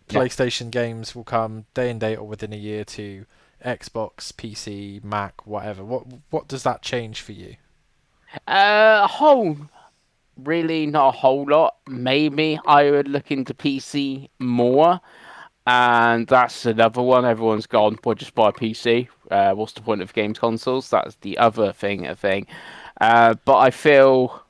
Yeah. PlayStation games will come day and date or within a year to Xbox, PC, Mac, whatever. What does that change for you? a whole really not a whole lot. Maybe I would look into PC more. And that's another one. Everyone's gone, well, just buy a PC. What's the point of games consoles? That's the other thing. But I feel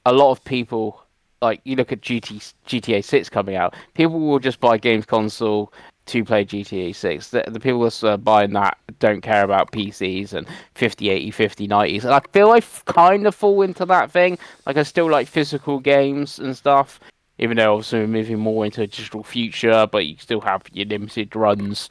a lot of people, like you look at GTA 6 coming out, people will just buy games console to play GTA 6. The people that are buying that don't care about PCs and 5080, 5090s. And I feel I kind of fall into that thing. Like I still like physical games and stuff, even though obviously we're moving more into a digital future, but you still have your limited runs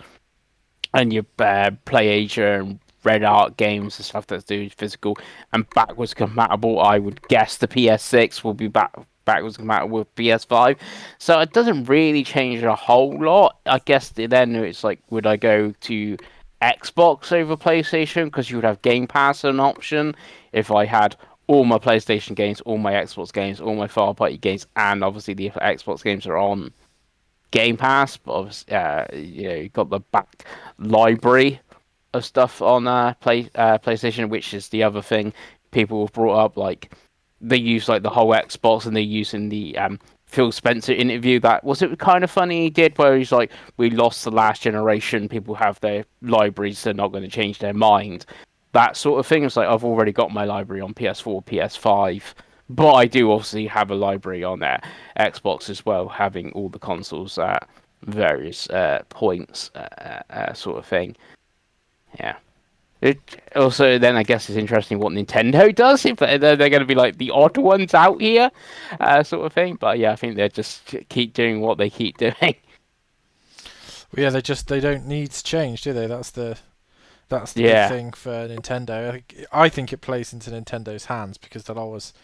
and your Play Asia and Red Art games and stuff that's doing physical and backwards compatible. I would guess the PS6 will be backwards compatible with PS5, so it doesn't really change a whole lot. I guess then it's like, would I go to Xbox over PlayStation because you would have Game Pass as an option if I had all my PlayStation games, all my Xbox games, all my third party games, and obviously the Xbox games are on Game Pass, but obviously, you've got the back library of stuff on PlayStation, which is the other thing people have brought up. Like they use like the whole Xbox, and they use in the Phil Spencer interview that was it kind of funny he did, where he's like, "We lost the last generation. People have their libraries; they're not going to change their mind." That sort of thing. It's like I've already got my library on PS4, PS5. But I do obviously have a library on there, Xbox as well, having all the consoles at various points, sort of thing. Yeah. It also then I guess it's interesting what Nintendo does. If they're going to be like the odd ones out here, sort of thing. But yeah, I think they just keep doing what they keep doing. Well, yeah, they don't need to change, do they? That's the big Yeah. thing for Nintendo. I think it plays into Nintendo's hands because they'll always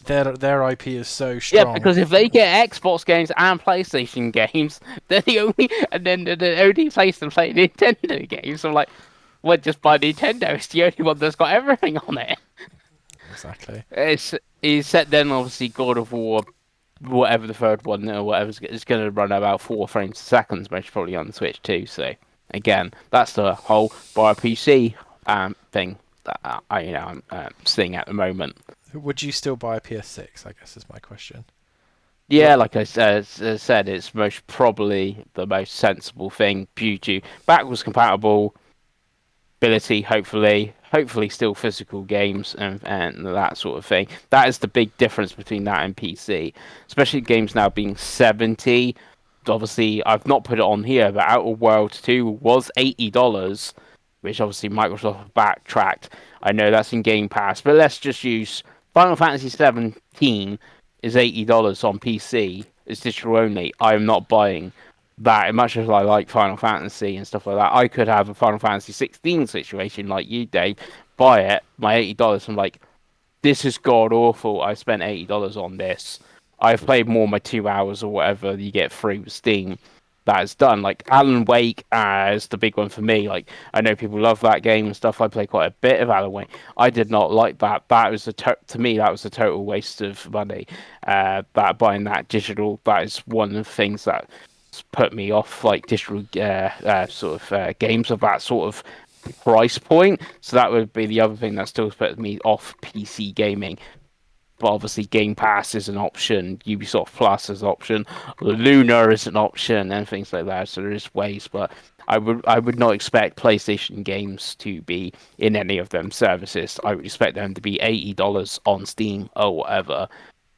their IP is so Yeah, strong. because if they get Xbox games and PlayStation games, they're the only, and then the only place to play Nintendo games. So I'm like, well, just buy Nintendo. It's the only one that's got everything on it. Exactly. It's set then obviously God of War, whatever the third one or whatever is going to run about 4 frames a second, most probably on the Switch too. So again, that's the whole buy a PC thing that I'm seeing at the moment. Would you still buy a PS6? I guess is my question. Yeah, like I said, it's most probably the most sensible thing due to backwards compatible ability, hopefully still physical games and that sort of thing. That is the big difference between that and PC, especially games now being 70. obviously I've not put it on here, but Outer Worlds 2 was $80, which obviously Microsoft backtracked. I know that's in Game Pass, but let's just use Final Fantasy 17 is $80 on PC. It's digital only. I am not buying that. As much as I like Final Fantasy and stuff like that, I could have a Final Fantasy 16 situation like you, Dave. Buy it, my $80. I'm like, this is god awful. I spent $80 on this. I've played more my 2 hours or whatever you get free with Steam. That is done. Like Alan Wake as the big one for me. Like I know people love that game and stuff. I play quite a bit of Alan Wake. I did not like that. That was to me that was a total waste of money. That buying that digital, that is one of the things that put me off like digital games of that sort of price point. So that would be the other thing that still put me off PC gaming. But obviously, Game Pass is an option, Ubisoft Plus is an option, Luna is an option, and things like that. So there is ways, but I would not expect PlayStation games to be in any of them services. I would expect them to be $80 on Steam or whatever,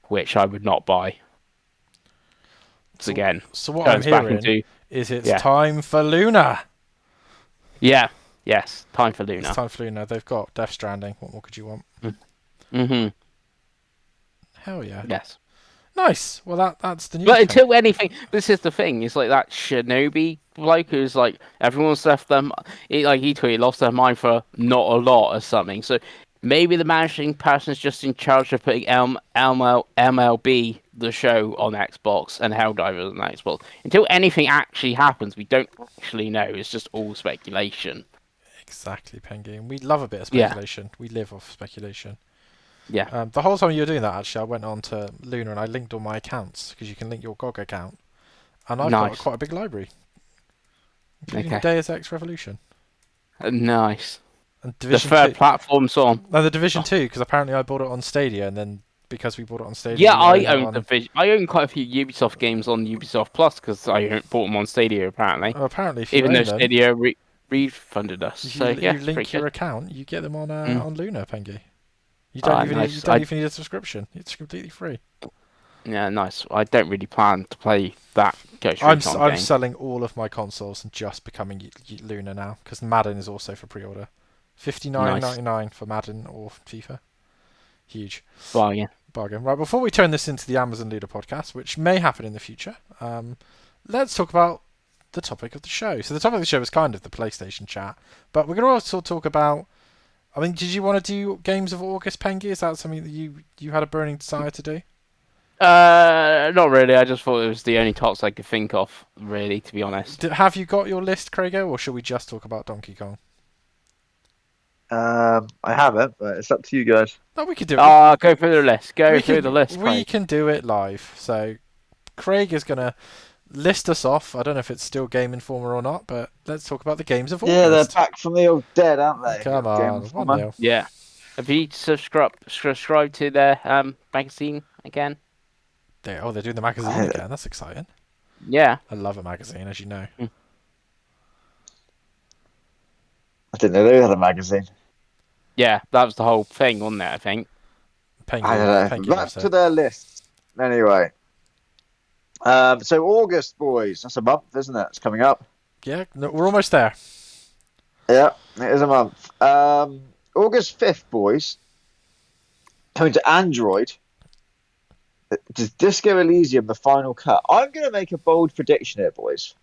which I would not buy. So again, So what I'm turns back hearing into is it's yeah. time for Luna. Yes, time for Luna. It's time for Luna. They've got Death Stranding. What more could you want? Mm-hmm. Hell yeah. Yes. Nice. Well, that's the new But thing. until anything, this is the thing. It's like that Shinobi bloke who's like everyone's left them. He tweeted lost their mind for not a lot or something. So maybe the managing person's just in charge of putting MLB the show on Xbox and Helldivers on Xbox. Until anything actually happens, we don't actually know. It's just all speculation. Exactly, Pengi. And we love a bit of Yeah. speculation. We live off speculation. Yeah. The whole time you were doing that, actually, I went on to Luna and I linked all my accounts because you can link your GOG account, and I've got Nice. quite a big library, including Okay. Deus Ex Revolution Nice. and The Division third 2. platform's on. No, the Division Oh. 2, because apparently I bought it on Stadia, and then because we bought it on Stadia, Yeah, we I own it own Division. I own quite a few Ubisoft games on Ubisoft Plus because I bought them on Stadia apparently. Apparently, if you Even own though them, Stadia refunded us, if so you, yeah, you link pretty your good. account, you get them on Mm. on Luna, Pengi. You Ah, don't even nice. you don't even need a subscription. It's completely free. Yeah, nice. I don't really plan to play that Ghost I'm Recon I'm game. selling all of my consoles and just becoming Luna now because Madden is also for pre-order. $59.99 for Madden or FIFA. Huge Well, yeah. bargain. Right, before we turn this into the Amazon Luna podcast, which may happen in the future, let's talk about the topic of the show. So the topic of the show is kind of the PlayStation chat, but we're going to also talk about. I mean, did you want to do Games of August, Pengi? Is that something that you had a burning desire to do? Not really. I just thought it was the only tops I could think of, really, to be honest. Have you got your list, Craigo, or should we just talk about Donkey Kong? I haven't, but it's up to you guys. No, we could do it. Go through the list. Go through the list, We Craig. can do it live. So Craig is going to list us off. I don't know if it's still Game Informer or not, but let's talk about the games of Yeah, they're August. back from the old dead, aren't they? Come Game on, Informer. 1-0. Yeah. Have you subscribed to their magazine again? They're doing the magazine again. That's exciting. Yeah. I love a magazine, as you know. I didn't know they had a magazine. Yeah, that was the whole thing, wasn't it, I think? I don't Pengi know. Back loves to it. their list. Anyway. So August, boys. That's a month, isn't it? It's coming up. Yeah, no, we're almost there. Yeah, it is a month. August 5th, boys. Coming to Android. Does Disco Elysium, the final cut? I'm going to make a bold prediction here, boys.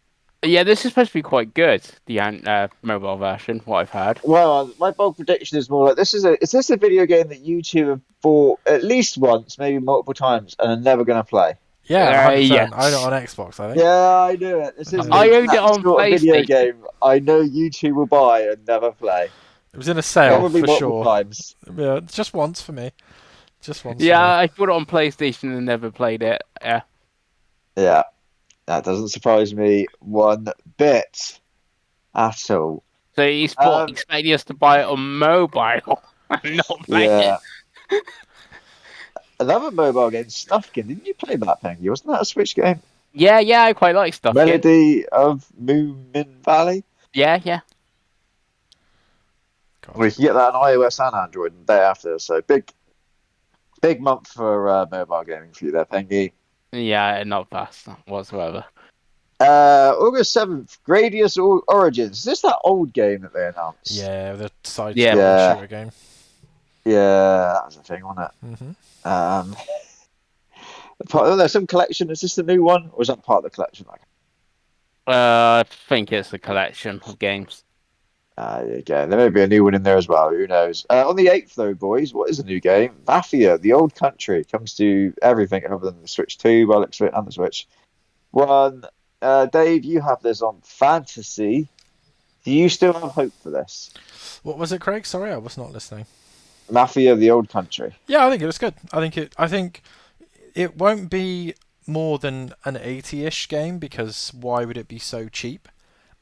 Yeah, this is supposed to be quite good, the mobile version, what I've heard. Well, my bold prediction is more like is this a video game that YouTube have bought at least once, maybe multiple times, and are never going to play? Yeah, 100%. Yes. I own it on Xbox, I think. Yeah, I knew it. This is I owned it that on sort of video PlayStation. game I know YouTube will buy and never play. It was in a sale, Probably for multiple sure. times. Yeah, just once for me. Just once. Yeah, For me. I bought it on PlayStation and never played it. Yeah. Yeah, that doesn't surprise me one bit at all. So he's Um, expecting us to buy it on mobile and not play Yeah. it. Another mobile game, Snufkin. Didn't you play that, Pengi? Wasn't that a Switch game? Yeah, I quite like stuff. Melody of Moomin Valley. Yeah. God. We can get that on iOS and Android the day after. So big month for mobile gaming for you there, Pengi. Yeah, not fast whatsoever. August 7th, Gradius Origins. Is this that old game that they announced? Yeah, the Yeah. side-scrolling Yeah, shooter game. yeah, that was a thing, wasn't Hmm. it? There's some collection. Is this the new one, or is that part of the collection? I think it's a collection of games. Yeah, there may be a new one in there as well. Who knows? On the 8th, though, boys, what is a new game? Mafia, the old country, comes to everything other than the Switch 2, well, and the Switch 1. Dave, you have this on Fantasy. Do you still have hope for this? What was it, Craig? Sorry, I was not listening. Mafia, the old country. Yeah, I think it was good. I think it won't be more than an 80-ish game because why would it be so cheap?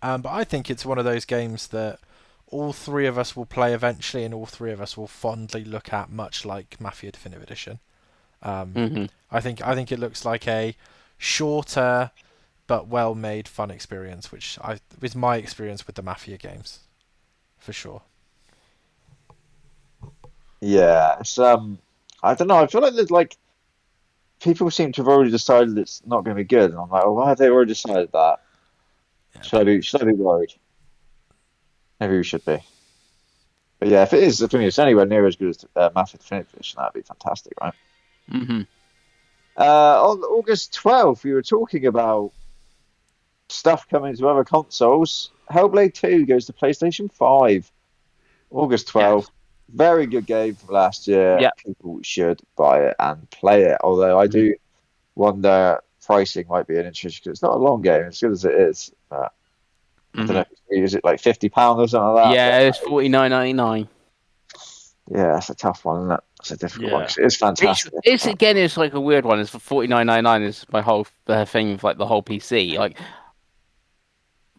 But I think it's one of those games that all three of us will play eventually, and all three of us will fondly look at, much like Mafia Definitive Edition. Hmm. I think it looks like a shorter but well-made fun experience, which is my experience with the Mafia games, for sure. Yeah, it's I don't know. I feel like there's like people seem to have already decided it's not going to be good, and I'm like, oh, why have they already decided that? Yeah, Should I be worried? Maybe we should be. But yeah, if it is, if it's anywhere near as good as Mafia Definitive Edition, that'd be fantastic, right? Hmm. On August 12th, we were talking about stuff coming to other consoles. Hellblade 2 goes to PlayStation 5. August Yeah. 12th. Very good game from last year. Yeah. People should buy it and play it. Although I do wonder pricing might be an interest because it's not a long game, as good as it is. But I don't Hmm. know. Is it like £50 or something like that? Yeah, it's 49.99. Yeah, that's a tough one, isn't it? It's a difficult one Yeah. 'cause it's fantastic. It's But again, it's like a weird one. It's for 49.99. Is my whole thing with like the whole PC. Like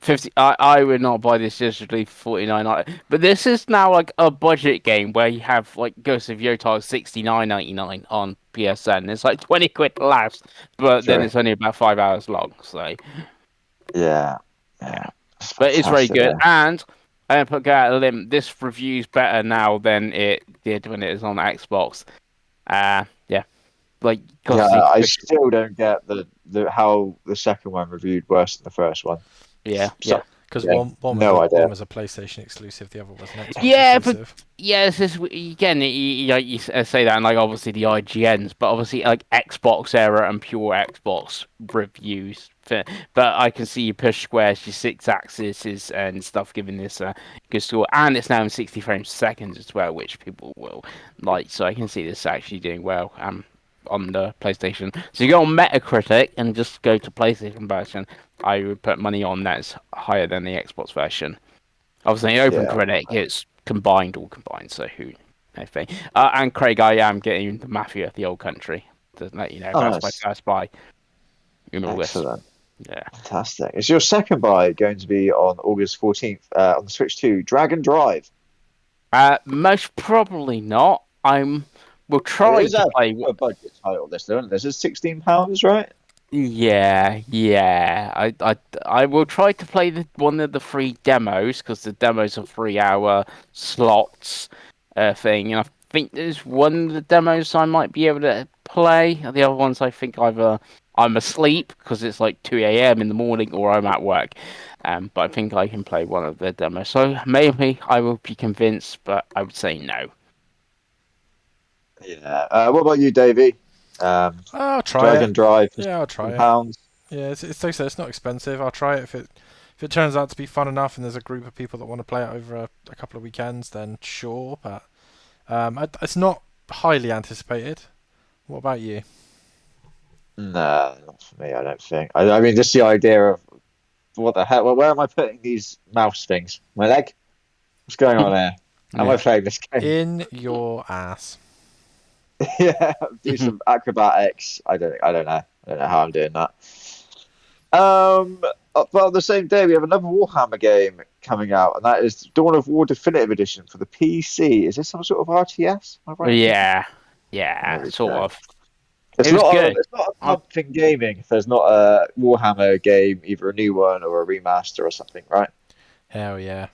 50. I would not buy this digitally for 49. But this is now like a budget game where you have like Ghost of Yotar 69.99 on PSN. It's like 20 quid less, but then true. it's only about 5 hours long. So Yeah, yeah, yeah, it's but it's very fantastic. good. Yeah, And I don't put out a limb. This review's better now than it did when it was on Xbox. Yeah, like yeah. obviously, I still don't get the how the second one reviewed worse than the first one. yeah, So, because yeah, one was no idea. a PlayStation exclusive, the other was an Xbox yeah, but exclusive. yeah, this is again. You say that, and like obviously the IGNs, but obviously like Xbox era and pure Xbox reviews. But I can see you push squares, your six axes and stuff, giving this a good score, and it's now in 60 frames per second as well, which people will like. So I can see this actually doing well. On the PlayStation. So you go on Metacritic and just go to PlayStation version. I would put money on that's higher than the Xbox version. Obviously, Open Yeah, Critic, it's all combined, so who anything. And Craig, I am getting the Mafia, the old country. To let you know, oh, that's my nice, first buy in all this. excellent, Yeah. fantastic. Is your second buy going to be on August 14th on the Switch 2, Dragon Drive? Most probably not. Will It try is to play. a budget title. This, isn't it? This is £16, right? Yeah, yeah. I will try to play one of the free demos because the demos are 3 hour slots thing, and I think there's one of the demos I might be able to play. And the other ones I think either I'm asleep because it's like 2 a.m. in the morning or I'm at work. But I think I can play one of the demos. So maybe I will be convinced, but I would say no. Yeah. What about you, Davey? I'll try it. Dragon Drive for Yeah, I'll try it. £16. Yeah, it's like I said, it's not expensive. I'll try it if it turns out to be fun enough, and there's a group of people that want to play it over a couple of weekends, then sure. But it's not highly anticipated. What about you? No, not for me. I don't think. I mean, just the idea of what the hell? Well, where am I putting these mouse things? My leg? What's going on there? How am I Yeah. playing this game? In your ass. Yeah, do some acrobatics. I don't know. I don't know how I'm doing that. But on the same day, we have another Warhammer game coming out, and that is Dawn of War Definitive Edition for the PC. Is this some sort of RTS? Am I right? Yeah, There yeah, we sort go. of. It was good. It's not a month in gaming if there's not a Warhammer game, either a new one or a remaster or something, right? Hell yeah.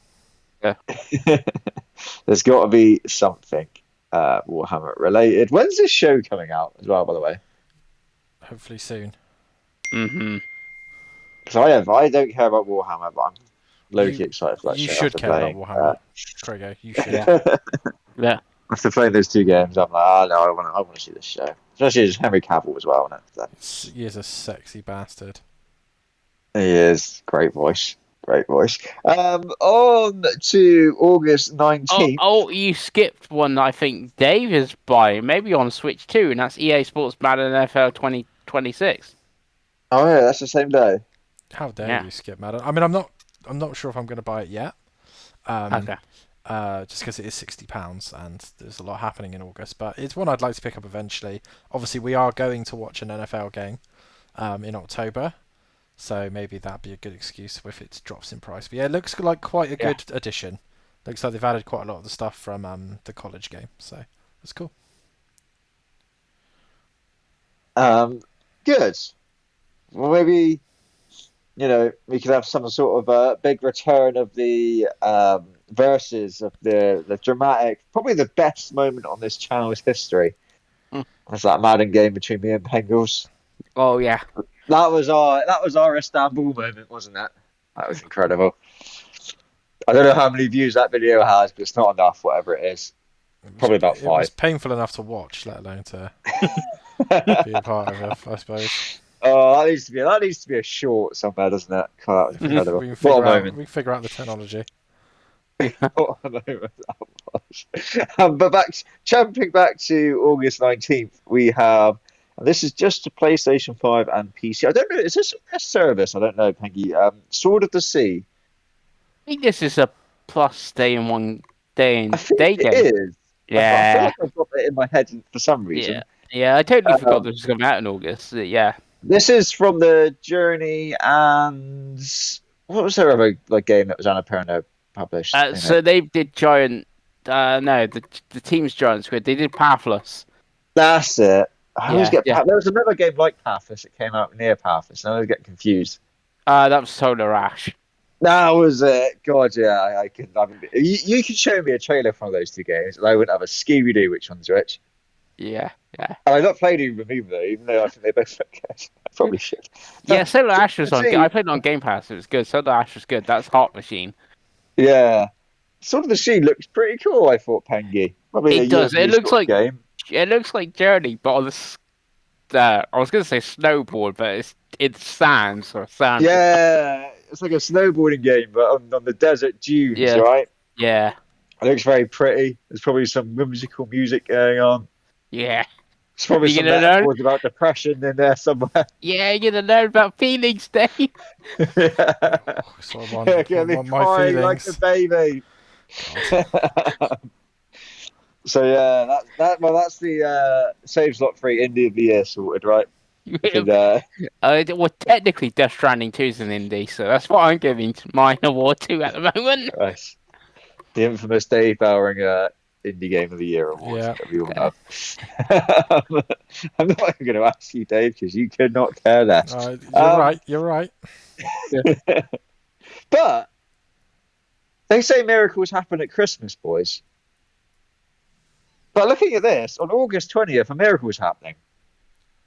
There's got to be something Warhammer related. When's this show coming out as well, by the way? Hopefully soon. Mm-hmm. Because I don't care about Warhammer, but I'm low-key You excited for that you shit should after care about playing. Warhammer, Craigo. You should. Yeah. Yeah. After playing those 2 games, I'm like, oh no, I want to see this show. Especially as Henry Cavill as well. He is a sexy bastard. He is great voice, great voice. On to August Oh, 19th. oh, you skipped one that I think Dave is buying, maybe on Switch too, and that's EA Sports Madden NFL 2026. Oh yeah, that's the same day. How dare Yeah. you skip Madden? I mean, I'm not sure if I'm going to buy it yet. Okay. Just because it is £60 and there's a lot happening in August, but it's one I'd like to pick up eventually. Obviously, we are going to watch an NFL game in October, so maybe that'd be a good excuse if it drops in price. But yeah, it looks like quite a good addition. Looks like they've added quite a lot of the stuff from the college game, so that's cool. Good. Well, maybe we could have some sort of big return of the verses of the dramatic, probably the best moment on this channel's history. Mm. That's that Madden game between me and Pengels. Oh yeah. That was our Istanbul moment, wasn't it? That was incredible. I don't know how many views that video has, but it's not enough. Whatever it is, probably about 5. It was painful enough to watch, let alone to be a part of it, I suppose. Oh, that needs to be a short somewhere, doesn't it? God, that was incredible. We can figure out the technology. What a moment that was. But jumping back to August 19th, we have, and this is just to PlayStation 5 and PC. I don't know, is this a best service? I don't know, Pengi. Sword of the Sea. I think this is a plus day in one day in I think day it game. is. I feel Yeah. like I've got it in my head for some reason. Yeah. Yeah, I totally forgot this was coming out in August. Yeah. This is from the Journey and what was their other game that was Annapurna published? So they did Giant. No, the team's Giant Squid. They did Pathless. That's it. I always get. Yeah. There was another game like Pathless that came out near Pathless, and I always get confused. That was Solar Ash. That was it. God, yeah, I can. You could show me a trailer from those 2 games, and I wouldn't have a Scooby Doo which one's which. Yeah. And I've not played either of them though, even though I think they both look good. I probably should. Yeah, Solar Ash was on. I played it on Game Pass. It was good. Solar Ash was good. That's Heart Machine. Yeah, Sort of the Sea looks pretty cool. I thought Pengi. Probably It does. It looks like game. It looks like Journey, but on the I was going to say snowboard, but it's sand, so sand. Yeah, it's like a snowboarding game, but on the desert dunes, right? Yeah. It looks very pretty. There's probably some whimsical music going on. Yeah. There's probably some metaphors about depression in there somewhere. Yeah, you're going to learn about feelings, Dave. Yeah. So I want my feelings. Like a baby. So yeah, that's the Save Slot 3 Indie of the Year sorted, right? Well, technically, Death Stranding 2 is an indie, so that's what I'm giving my award to at the moment. Nice. The infamous Dave Bowering Indie Game of the Year award. Yeah. That we all have. I'm not even going to ask you, Dave, because you could not care less. You're right. But they say miracles happen at Christmas, boys. But looking at this, on August 20th, a miracle was happening.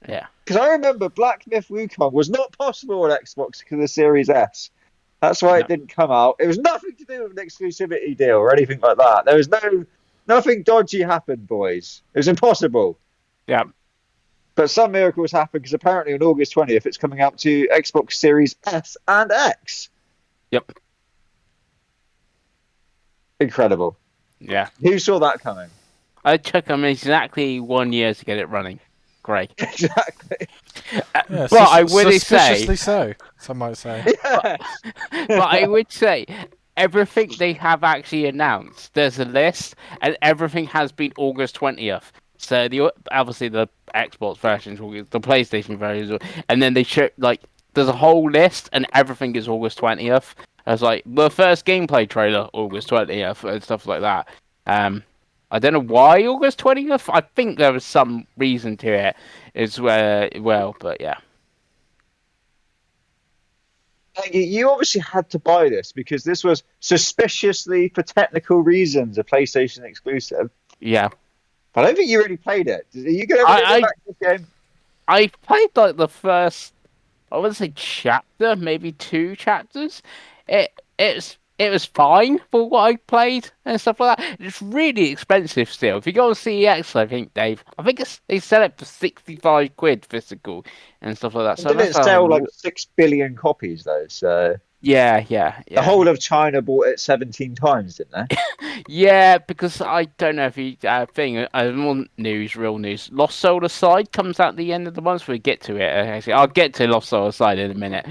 Yeah. Because I remember Black Myth Wukong was not possible on Xbox because of the Series S. That's why it didn't come out. It was nothing to do with an exclusivity deal or anything like that. There was nothing dodgy happened, boys. It was impossible. Yeah. But some miracles happened because apparently on August 20th, it's coming out to Xbox Series S and X. Yep. Incredible. Yeah. Who saw that coming? It took them exactly 1 year to get it running. Great. Exactly. Yeah, but I would say, suspiciously so, some might say. Yeah. but I would say everything they have actually announced, there's a list, and everything has been August 20th. So obviously the Xbox versions, the PlayStation versions, and then they show there's a whole list, and everything is August 20th. It's like the first gameplay trailer, August 20th, and stuff like that. I don't know why August 20th. I think there was some reason to it as well, but yeah. You obviously had to buy this because this was suspiciously, for technical reasons, a PlayStation exclusive. Yeah. But I don't think you really played it. Are you going to ever go back to this game? I played the first I wouldn't say chapter, maybe 2 chapters. It was fine for what I played and stuff like that. It's really expensive still. If you go on CEX, I think Dave, they sell it for 65 quid physical and stuff like that. And So didn't that's it sell like 6 billion copies though? So yeah. the whole of China bought it 17 times, didn't they? Yeah, because I don't know if you more news, real news. Lost Soul Aside comes out the end of the month. We get to it. Actually, I'll get to Lost Soul Aside in a minute.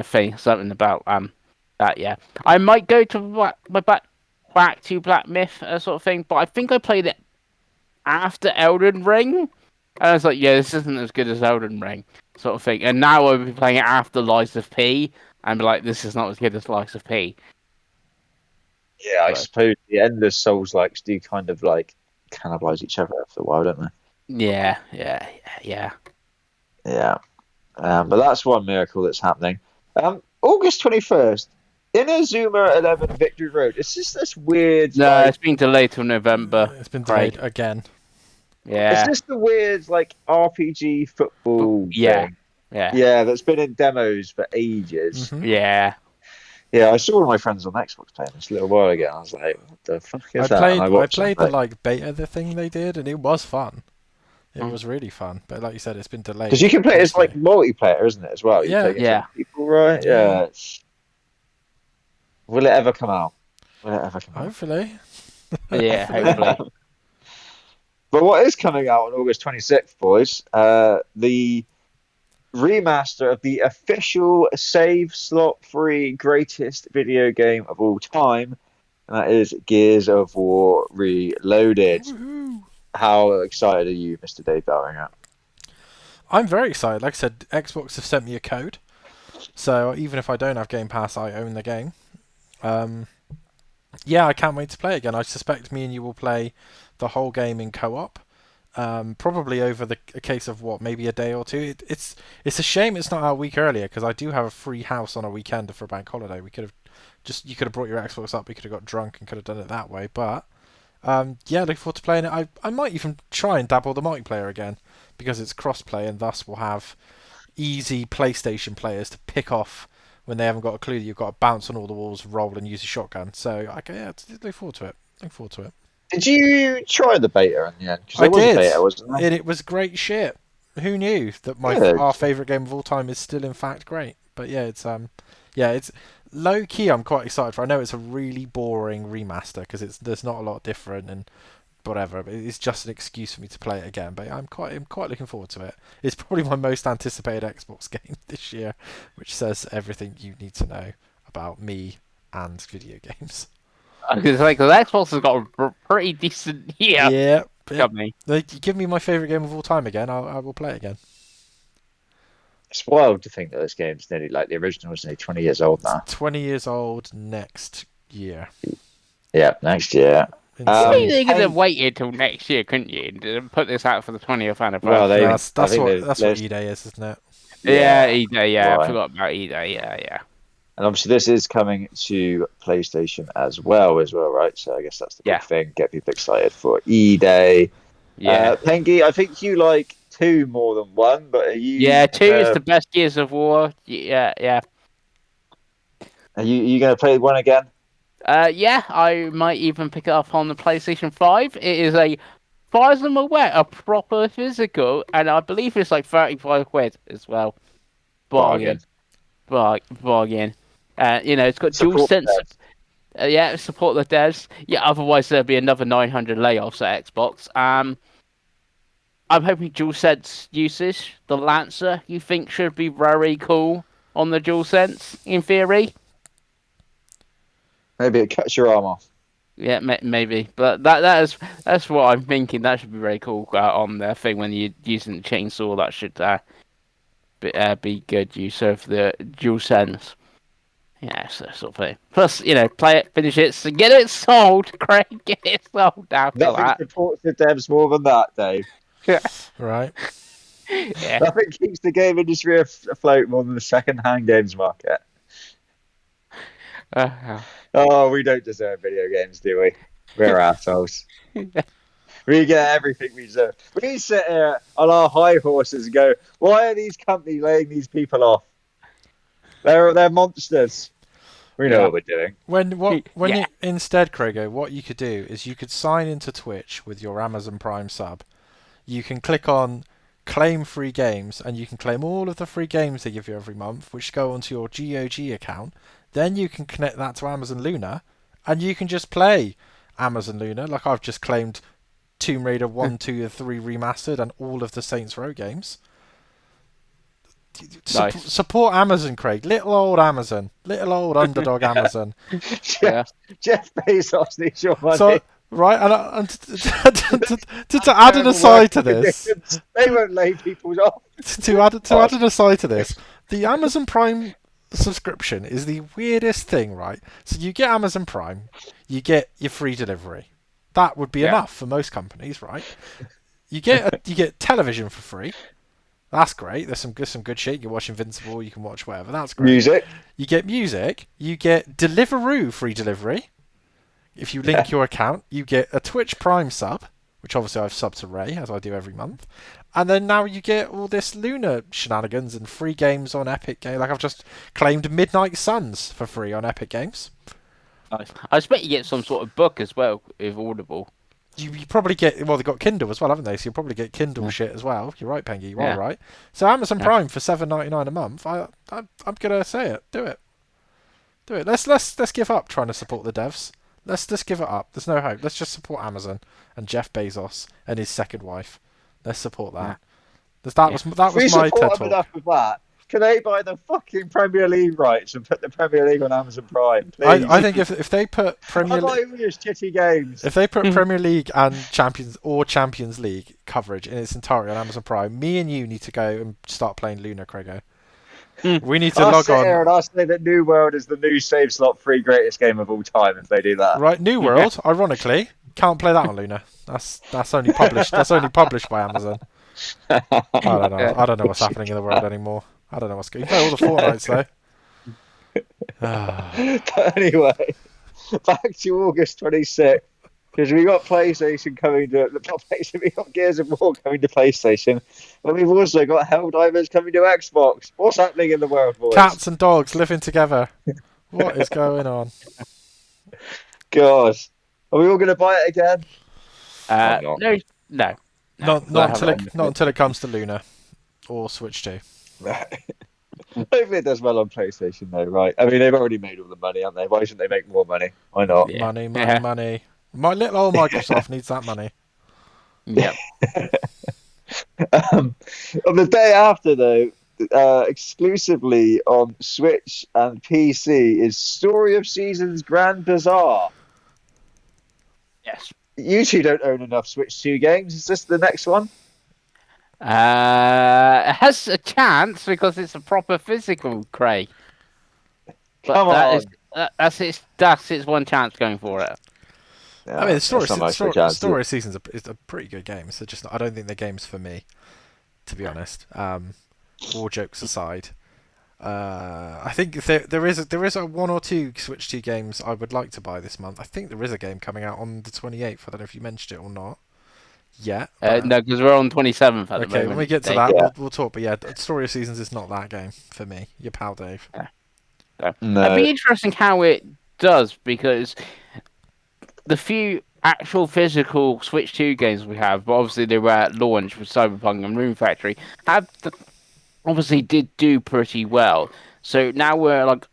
Thing something about that. Yeah, I might go to back to Black Myth sort of thing, but I think I played it after Elden Ring, and I was like, yeah, this isn't as good as Elden Ring sort of thing. And now I'll be playing it after Lies of P, and be like, this is not as good as Lies of P. Yeah, I So, suppose the endless souls likes do kind of like cannibalize each other after a while, don't they? yeah. Yeah. But that's one miracle that's happening. August 21st, Inazuma 11 Victory Road. It's just this weird, No, like, it's been delayed till November. It's been Craig. delayed again. it's Yeah. just the weird, like, RPG football Yeah. thing. Yeah. Yeah, that's been in demos for ages. Hmm. Yeah. Yeah, I saw one of my friends on Xbox playing this a little while ago. And I was like, what the fuck is that? And I I watched played them the like beta the thing they did, and it was fun. It Mm. was really fun. But like you said, it's been delayed. because you can play it as like mostly. multiplayer, isn't it? As well, you Yeah. play against Yeah. other people, right? Yeah. Yeah. Will it ever come out? Will it ever come out? Hopefully. Yeah. Hopefully. But what is coming out on August 26th, boys? The remaster of the official save slot free greatest video game of all time. And that is Gears of War Reloaded. Woohoo. How excited are you, Mr. Dave Bowringer? I'm very excited. Like I said, Xbox have sent me a code, so even if I don't have Game Pass, I own the game. Yeah, I can't wait to play again. I suspect me and you will play the whole game in co-op. Probably over a case of what, maybe a day or two. It's a shame it's not out a week earlier, because I do have a free house on a weekend for a bank holiday. You could have brought your Xbox up. We could have got drunk and could have done it that way. But yeah, looking forward to playing it. I might even try and dabble the multiplayer again, because it's cross-play, and thus we'll have easy PlayStation players to pick off when they haven't got a clue that you've got to bounce on all the walls, roll, and use a shotgun. So yeah, look forward to it. Look forward to it. Did you try the beta in the end? Because I there was did. a beta, wasn't there? And it was great shit. Who knew that Good. our favourite game of all time is still in fact great? But yeah, it's low key. I'm quite excited for. I know it's a really boring remaster because there's not a lot different and whatever. But it's just an excuse for me to play it again. But I'm quite looking forward to it. It's probably my most anticipated Xbox game this year, which says everything you need to know about me and video games. Because like the Xbox has got a pretty decent year. Yeah. Company. Give me my favourite game of all time again. I will play it again. It's wild to think that this game's nearly like the original is nearly 20 years old now. 20 years old next year. Yeah, next year. Insane. You could have waited till next year, couldn't you? And put this out for the 20th anniversary. Well, that's I think what E-Day is, isn't it? Yeah, E-Day, yeah. Right. I forgot about E-Day, yeah. And obviously this is coming to PlayStation as well, right? So I guess that's the big thing. Get people excited for E-Day. Yeah. Pengi, I think you like 2 more than 1, but are you... Yeah, 2 is the best Gears of War. Yeah. Are you going to play 1 again? Yeah, I might even pick it up on the PlayStation 5. It is as far as I'm aware, a proper physical, and I believe it's like 35 quid as well. Bargain. It's got dual sense. Yeah, support the devs. Yeah, otherwise there'll be another 900 layoffs at Xbox. I'm hoping DualSense usage. The Lancer, you think should be very cool on the DualSense, in theory. Maybe it cuts your arm off. Yeah, maybe, but that's what I'm thinking. That should be very cool on the thing when you're using the chainsaw. That should be good use of the DualSense. Yeah, so sort of thing. Plus, play it, finish it, so get it sold, Craig. Get it sold after Nothing that. supports the devs more than that, Dave. Right. Yeah. Nothing keeps the game industry afloat more than the second-hand games market. Oh, we don't deserve video games, do we? We're assholes. We get everything we deserve. We sit here on our high horses and go, why are these companies laying these people off? They're monsters. We know Yeah. what we're doing. When Yeah. you instead, Craigo, what you could do is you could sign into Twitch with your Amazon Prime sub. You can click on claim free games, and you can claim all of the free games they give you every month, which go onto your GOG account. Then you can connect that to Amazon Luna, and you can just play Amazon Luna. Like I've just claimed Tomb Raider 1, 2, and 3 remastered, and all of the Saints Row games. Nice. Support Amazon, Craig. Little old Amazon. Little old underdog Amazon. Yeah. Jeff Bezos needs your money. So, right, and to add an aside to this, They won't lay people off. to add an aside to this, the Amazon Prime subscription is the weirdest thing, right? So you get Amazon Prime, you get your free delivery. That would be enough for most companies, right? You get television for free. That's great. There's some good shit. You can watch Invincible, you can watch whatever. That's great. Music. You get music. You get Deliveroo free delivery. If you link your account, you get a Twitch Prime sub, which obviously I've subbed to Ray, as I do every month. And then now you get all this Luna shenanigans and free games on Epic Games. Like I've just claimed Midnight Suns for free on Epic Games. Nice. I expect you get some sort of book as well with Audible. You probably get, well, they've got Kindle as well, haven't they? So you'll probably get Kindle shit as well. You're right, Pengi. You are right. So Amazon Prime for $7.99 a month. I'm gonna say it. Do it. Let's give up trying to support the devs. Let's just give it up. There's no hope. Let's just support Amazon and Jeff Bezos and his second wife. Let's support that. That was my We TED support them talk. enough with that. Can they buy the fucking Premier League rights and put the Premier League on Amazon Prime, please? I think if they put Premier I'm like all these chitty games. if they put Premier League and Champions League coverage in its entirety on Amazon Prime, me and you need to go and start playing Luna, Craigo. We need to I'll log sit on. here and I'll say that New World is the new save slot free greatest game of all time if they do that. Right, New World. Ironically, can't play that on Luna. That's only published. That's only published by Amazon. I don't know. I don't know what's happening in the world anymore. I don't know what's going. You play all the Fortnites though. But anyway, back to August 26th. Because we got PlayStation coming to we got Gears of War coming to PlayStation, but we've also got Helldivers coming to Xbox. What's happening in the world, boys? Cats and dogs living together. What is going on? God, are we all going to buy it again? No. Not until it comes to Luna or Switch 2. Hopefully it does well on PlayStation, though, right? I mean, they've already made all the money, haven't they? Why shouldn't they make more money? Why not? Yeah. Money. My little old Microsoft needs that money. Yep. On the day after, though, exclusively on Switch and PC is Story of Seasons Grand Bazaar. Yes. You two don't own enough Switch 2 games. Is this the next one? It has a chance because it's a proper physical, Craig. But Come on. That's its one chance going for it. Yeah, I mean, Story chances. of Seasons is a pretty good game. So I don't think the game's for me, to be honest. All jokes aside, I think if there is a one or two Switch 2 games I would like to buy this month. I think there is a game coming out on the 28th. I don't know if you mentioned it or not. Yeah. No, because we're on 27th at the moment. Okay, when we get to that, we'll talk. But yeah, Story of Seasons is not that game for me. Your pal Dave. No. It'd be interesting how it does because the few actual physical Switch 2 games we have, but obviously they were at launch with Cyberpunk and Rune Factory, obviously did do pretty well. So now we're like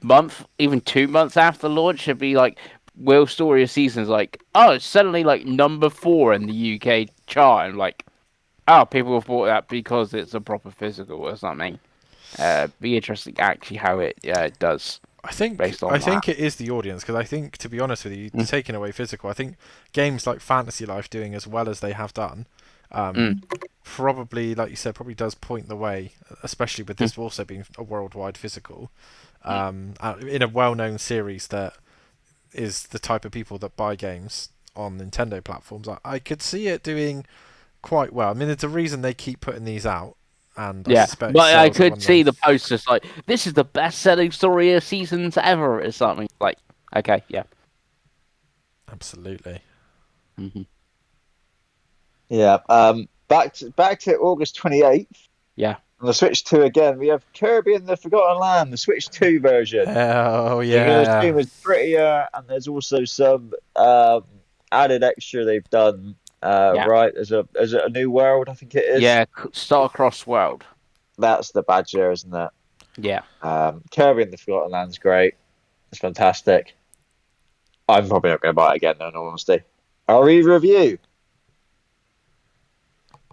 month, even 2 months after launch, should be like, will Story of Seasons like, oh, it's suddenly like number 4 in the UK chart, and like, oh, people have bought that because it's a proper physical or something. Be interesting actually how it does. I think it is the audience, because I think, to be honest with you, taking away physical, I think games like Fantasy Life doing as well as they have done, probably, like you said, probably does point the way, especially with this also being a worldwide physical, in a well-known series that is the type of people that buy games on Nintendo platforms. I could see it doing quite well. I mean, there's a reason they keep putting these out. And yeah, but I could see the posters like, this is the best-selling Story of Seasons ever, or something. Like, okay, yeah. Absolutely. Mm-hmm. Yeah. Back to August 28th Yeah. on the Switch 2 again. We have Kirby and the Forgotten Land, the Switch 2 version. Oh You can yeah. assume it's prettier, and there's also some added extra they've done. Yeah. Right, there's a new world, I think it is. Yeah. Starcross World. That's the Badger, isn't it? Yeah. Kirby and the Forgotten Land's great. It's fantastic. I'm probably not going to buy it again, though, in all honesty. I'll re-review.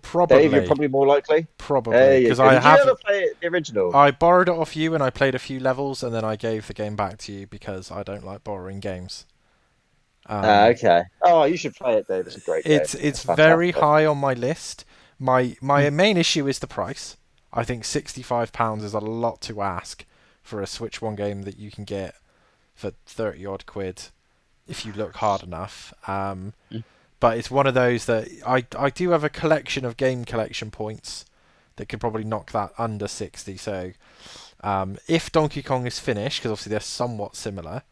Dave, you're Probably, probably more likely. probably, There you because go. I Did you have. ever play it, the original? I borrowed it off you and I played a few levels and then I gave the game back to you because I don't like borrowing games. Um, Okay. Oh, you should play it, Dave. It's a great game. it's It's very fantastic. high on my list. My main issue is the price. I think £65 is a lot to ask for a Switch One game that you can get for 30 odd quid if you look hard enough. Mm. But it's one of those that I do have a collection of game collection points that could probably knock that under 60. So if Donkey Kong is finished, because obviously they're somewhat similar,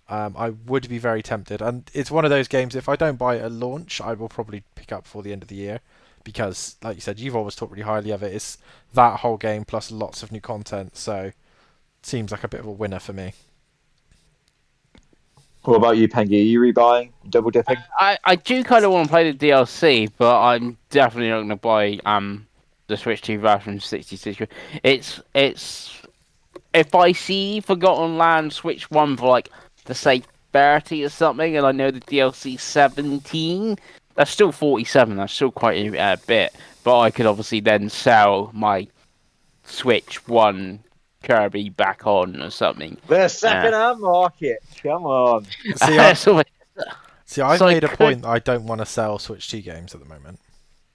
I would be very tempted. And it's one of those games, if I don't buy it at launch, I will probably pick up before the end of the year. Because, like you said, you've always talked really highly of it. It's that whole game plus lots of new content. So it seems like a bit of a winner for me. What about you, Pengi? Are you rebuying? Double dipping? I do kind of want to play the DLC, but I'm definitely not going to buy the Switch 2 version 66. It's if I see Forgotten Land Switch 1 for like the say 30 or something, and I know the DLC 17, that's still 47. That's still quite a bit, but I could obviously then sell my Switch 1 Kirby back on or something. The Uh, second-hand market. Come on. See, I, so, see, I've so I made a could. point that I don't want to sell Switch 2 games at the moment.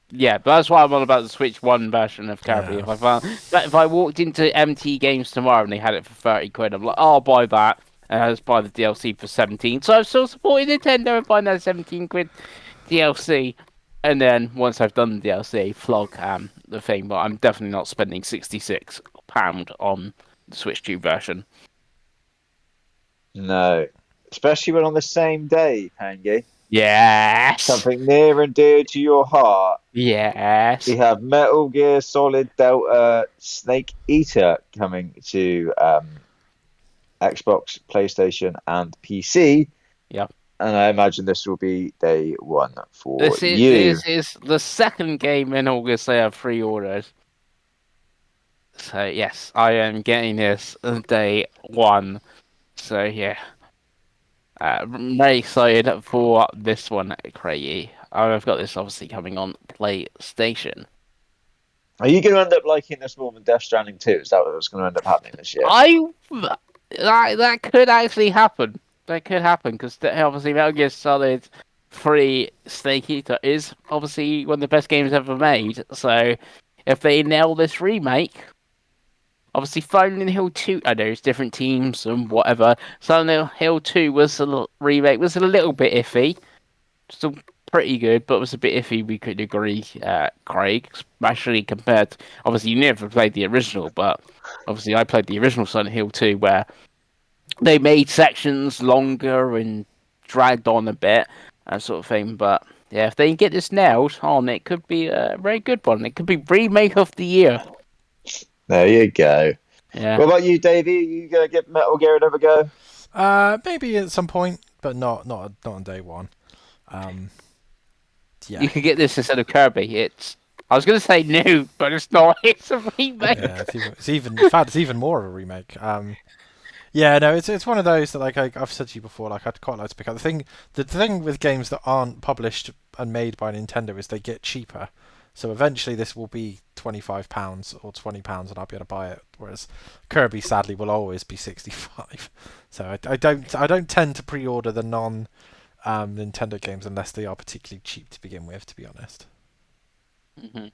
Yeah, but that's why I'm on about the Switch One version of Kirby. Yeah. If I walked into MT Games tomorrow and they had it for 30 quid, I'm like, oh, I'll buy that, and I'll just buy the DLC for 17. So I'm still supporting Nintendo and buying that 17 quid DLC. And then once I've done the DLC, flog the thing. But I'm definitely not spending £66 on the Switch 2 version. No. Especially when on the same day, Pengi. Yes, Something near and dear to your heart. We yes. have Metal Gear Solid Delta Snake Eater coming to Xbox, PlayStation, and PC. Yep. And I imagine this will be day one for This is you. this is the second game in August they have pre-orders. So yes, I am getting this on day one. So yeah, I'm very excited for this one, Craigie. I've got this obviously coming on PlayStation. Are you going to end up liking this more than Death Stranding 2? Is that what's going to end up happening this year? I that could actually happen. That could happen because obviously Metal Gear Solid 3 Snake Eater is obviously one of the best games ever made. So if they nail this remake, obviously, Silent Hill 2, I know it's different teams and whatever. Silent Hill 2 remake was a little bit iffy. Still pretty good, but was a bit iffy, we could agree, Craig. Especially compared obviously, you never played the original, but obviously, I played the original Silent Hill 2 where they made sections longer and dragged on a bit, and sort of thing. But yeah, if they can get this nailed on, it could be a very good one. It could be remake of the year. There you go. Yeah. What about you, Davey? You going to give Metal Gear another go? Maybe at some point, but not on day one. Yeah. You could get this instead of Kirby. I was going to say new, but it's not. It's a remake. Yeah, in fact, it's even more of a remake. Yeah, no, it's one of those that like I've said to you before. Like I'd quite like to pick up. The thing with games that aren't published and made by Nintendo is they get cheaper. So eventually, this will be £25 or £20, and I'll be able to buy it. Whereas Kirby, sadly, will always be 65. So I don't tend to pre-order the non Nintendo games unless they are particularly cheap to begin with. To be honest. Mm-hmm.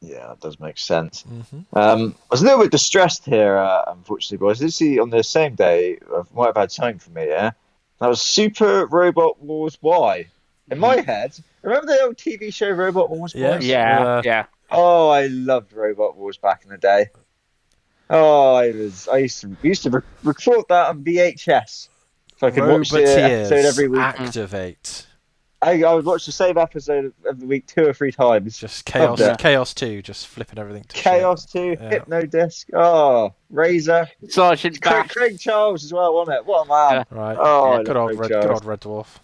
Yeah, that does make sense. Hmm. I was a little bit distressed here, unfortunately, boys. Did see on the same day, I might have had something for me, yeah? That was Super Robot Wars Y. In my head, remember the old TV show Robot Wars, Yeah. boys? Yeah, yeah. Oh, I loved Robot Wars back in the day. Oh, I used to record that on VHS, so I could watch the episode Roboteers, every week. activate. I would watch the same episode of the week 2 or 3 times. Just Loved it. Chaos 2, just flipping everything to Chaos shit. 2, Yeah. Hypno Disc. Oh, Razor. Sergeant Bash. Craig Charles as well, wasn't it? What a man. Right. Oh, I Good love old Craig Charles. Red Dwarf.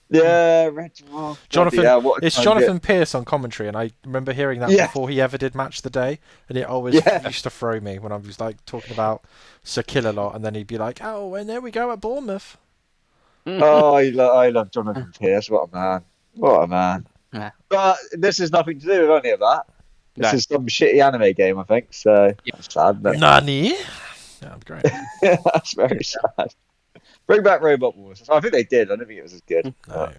Yeah, Red Dwarf. Jonathan, Yeah, what a it's time Jonathan Pierce on commentary, and I remember hearing that Yeah. before he ever did Match the Day, and it always used to throw me when I was like talking about Sir Kill-A-Lot, and then he'd be like, "Oh, and there we go at Bournemouth." Oh, I love Jonathan Pierce. What a man. What a man. Yeah. But this has nothing to do with any of that. This No. is some shitty anime game, I think. So that's sad. But Nani? Yeah, great. that's very sad. Bring back Robot Wars. I think they did. I don't think it was as good. No.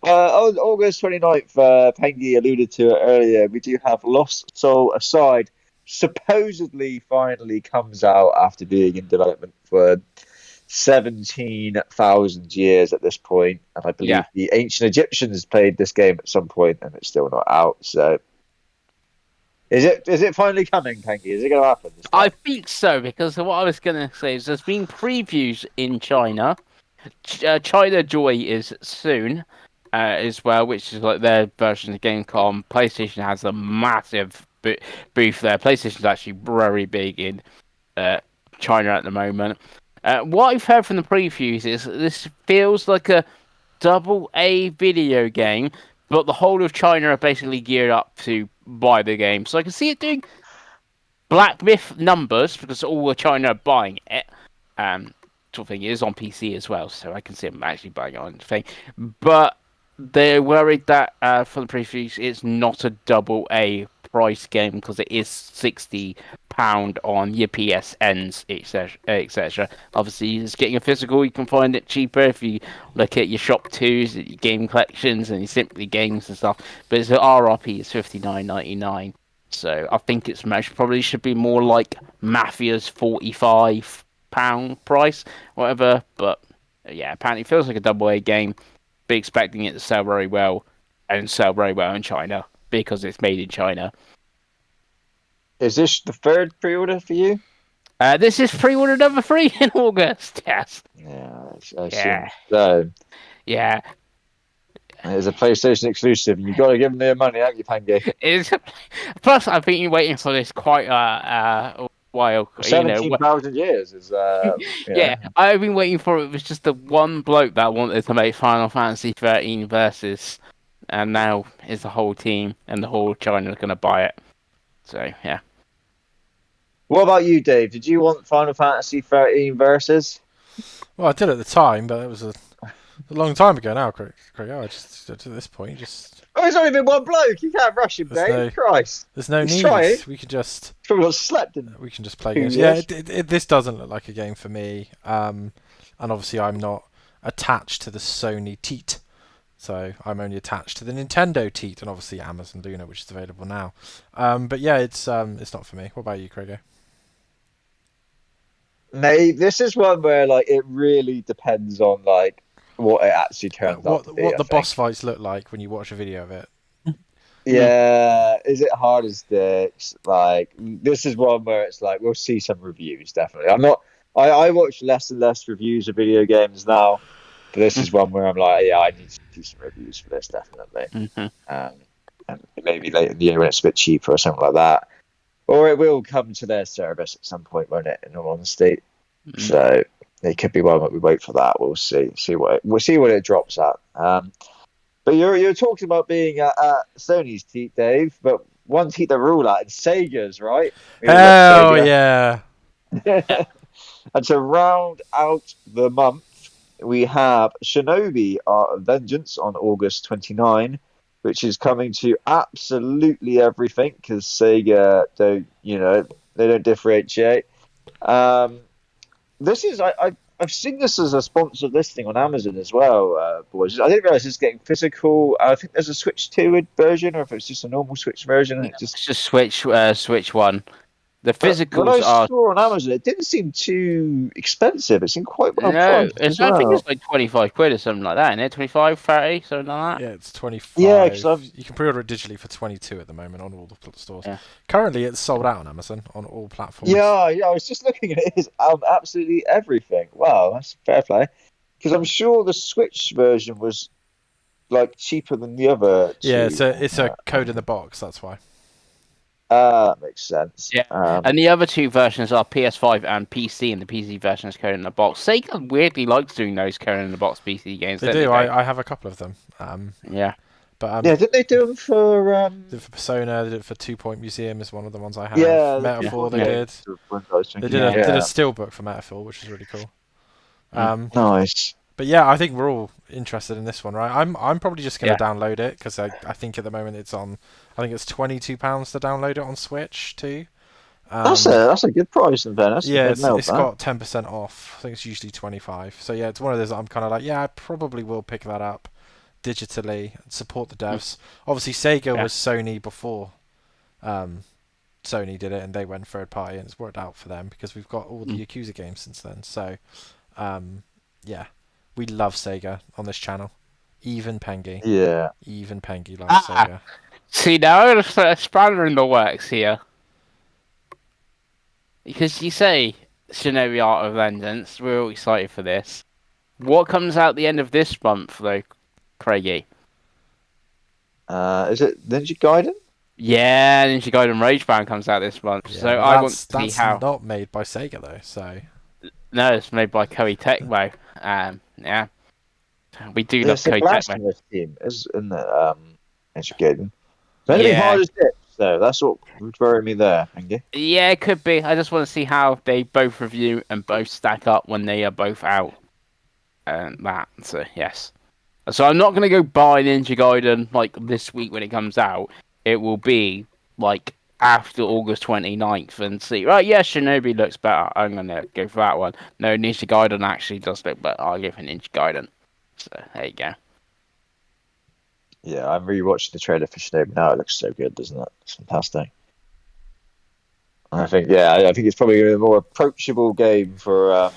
On August 29th, Pengi alluded to it earlier. We do have Lost Soul Aside. Supposedly, finally comes out after being in development for 17,000 years at this point, and I believe the ancient Egyptians played this game at some point, and it's still not out. So, is it finally coming, Pengi? Is it going to happen? I think so, because what I was going to say is there's been previews in China. China Joy is soon as well, which is like their version of Gamecom. PlayStation has a massive booth there. PlayStation's actually very big in China at the moment. What I've heard from the previews is this feels like a AA video game, but the whole of China are basically geared up to buy the game. So I can see it doing Black Myth numbers, because all of China are buying it. Sort of thing. It is on PC as well, so I can see them actually buying it on the thing. But they're worried that for the previews, it's not a AA price game because it is £60 on your PSNs, etc. Obviously, it's getting a physical. You can find it cheaper if you look at your shop twos, your game collections, and your Simply Games and stuff. But it's an RRP, it's £59.99. So I think it's probably should be more like Mafia's £45 price, whatever. But yeah, apparently it feels like a AA game. Be expecting it to sell very well, and sell very well in China because it's made in China. Is this the third pre-order for you? This is pre-order number 3 in August. Yes. Yeah. So yeah. It's a PlayStation exclusive, and you've got to give them their money, haven't you, Pengi? Plus, I've been waiting for this quite a while. 17,000 years is. Yeah, I've been waiting for it. It was just the one bloke that wanted to make Final Fantasy 13 Versus, and now it's the whole team and the whole China going to buy it. So yeah. What about you, Dave? Did you want Final Fantasy 13 Versus? Well, I did at the time, but it was a long time ago now, Craig. I just at this point, just. Oh, it's only been one bloke. You can't rush him, Dave. Christ. There's no need. Trying. We could just. Probably not slept in. We can just play games. Yeah, this doesn't look like a game for me. And obviously, I'm not attached to the Sony teat, so I'm only attached to the Nintendo teat, and obviously Amazon Luna, which is available now. But yeah, it's not for me. What about you, Craig? Mate, this is one where it really depends on what it actually turns out to be. What the boss fights look like when you watch a video of it. Yeah, is it hard as dicks? This is one where it's we'll see some reviews, definitely. I watch less and less reviews of video games now, but this is one where I'm I need to do some reviews for this, definitely. And maybe later in the year when it's a bit cheaper or something like that. Or it will come to their service at some point, won't it, in all honesty? So it could be one that we wait for that. We'll see. We'll see what it drops at. But you're talking about being at Sony's teat, Dave, but one teat that rule out is Sega's, right? Hell yeah. And to round out the month, we have Shinobi Art of Vengeance on August 29, which is coming to absolutely everything because Sega they don't differentiate. This is I've seen this as a sponsored listing on Amazon as well, boys. I didn't realize it's getting physical. I think there's a Switch 2 version, or if it's just a normal Switch version. It's just Switch one. The physicals when I are. saw on Amazon, it didn't seem too expensive. It seemed quite well No, priced. I think it's like 25 quid or something like that, isn't it? 25, 30, something like that. Yeah, it's 25. Yeah, because you can pre-order it digitally for 22 at the moment on all the stores. Yeah. Currently, it's sold out on Amazon on all platforms. Yeah. I was just looking at it. It's absolutely everything. Wow, that's fair play. Because I'm sure the Switch version was like cheaper than the other Yeah, two. it's a code in the box. That's why. That makes sense. Yeah. And the other two versions are PS5 and PC, and the PC version is code in the box. Sega weirdly likes doing those code in the box PC games, They don't do. they, Dave? I have a couple of them. Yeah. But Yeah, didn't they do them for? They did it for Persona. They did it for 2 Point Museum is one of the ones I have. Yeah, the Metaphor 2 Point they Yeah. did. games. The ones I was They thinking. did a Yeah. did a Yeah, steelbook for Metaphor, which is really cool. Mm. nice. But yeah, I think we're all interested in this one, right? I'm probably just going Yeah. to download it because I think at the moment it's on. I think it's £22 to download it on Switch too. That's a good price in fairness. Yeah, They've nailed it's that. got 10% off. I think it's usually 25. So yeah, it's one of those that I'm kind of like, yeah, I probably will pick that up digitally and support the devs. Obviously, Sega Yeah. was Sony before Sony did it, and they went third party, and it's worked out for them because we've got all the Yakuza games since then. So yeah, we love Sega on this channel. Even Pengi. Yeah. Even Pengi loves Sega. See, now I'm going to put a spanner in the works here. Because you say Shinobi Art of Vengeance, we're all excited for this. What comes out the end of this month, though, Craigie? Is it Ninja Gaiden? Yeah, Ninja Gaiden Rage Band comes out this month. Yeah, so but I want to see that's how. not made by Sega though. So No, it's made by Koei Tecmo. Yeah. We do love It's a Koei Tecmo. blasphemous team, isn't it? Ninja Gaiden. It's only Yeah. hard as dips, though. That's what would worry me there, Pengi. Yeah, it could be. I just want to see how they both review and both stack up when they are both out. And so yes. So I'm not gonna go buy Ninja Gaiden like this week when it comes out. It will be like after August 29th and see. Right, yeah, Shinobi looks better. I'm gonna go for that one. No, Ninja Gaiden actually does look better. I'll give it Ninja Gaiden. So there you go. Yeah, I'm rewatching the trailer for Shinobi now. It looks so good, doesn't it? It's fantastic. I think, I think it's probably a more approachable game for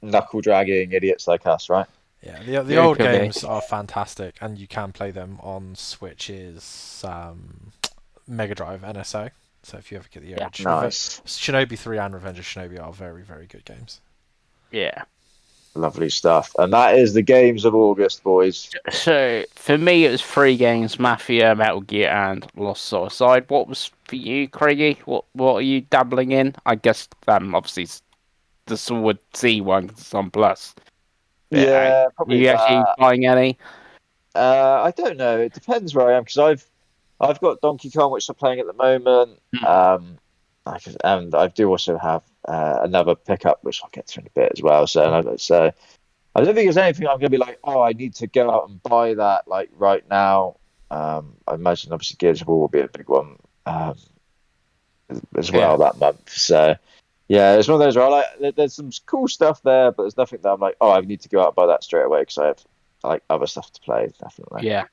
knuckle dragging idiots like us, right? yeah, the Yeah, it old could be. games are fantastic, and you can play them on Switch's Mega Drive NSO. So if you ever get the Yeah. urge, Nice. Shinobi 3 and Revenge of Shinobi are very, very good games. Yeah. Lovely stuff. And that is the games of August, boys. So for me, it was 3 games: Mafia, Metal Gear, and Lost Suicide. What was for you, Craigie? What are you dabbling in? I guess obviously the Sword C one 'cause it's on Plus. But, Yeah, probably you actually that. buying any? I don't know. It depends where I am because I've got Donkey Kong, which I'm playing at the moment. And I do also have another pickup, which I'll get to in a bit as well. So I don't think there's anything I'm going to be like, oh, I need to go out and buy that like right now. I imagine obviously Gears of War will be a big one as well that month. So yeah, it's one of those where there's some cool stuff there, but there's nothing that I'm like, oh, I need to go out and buy that straight away because I have like other stuff to play. Definitely. Yeah.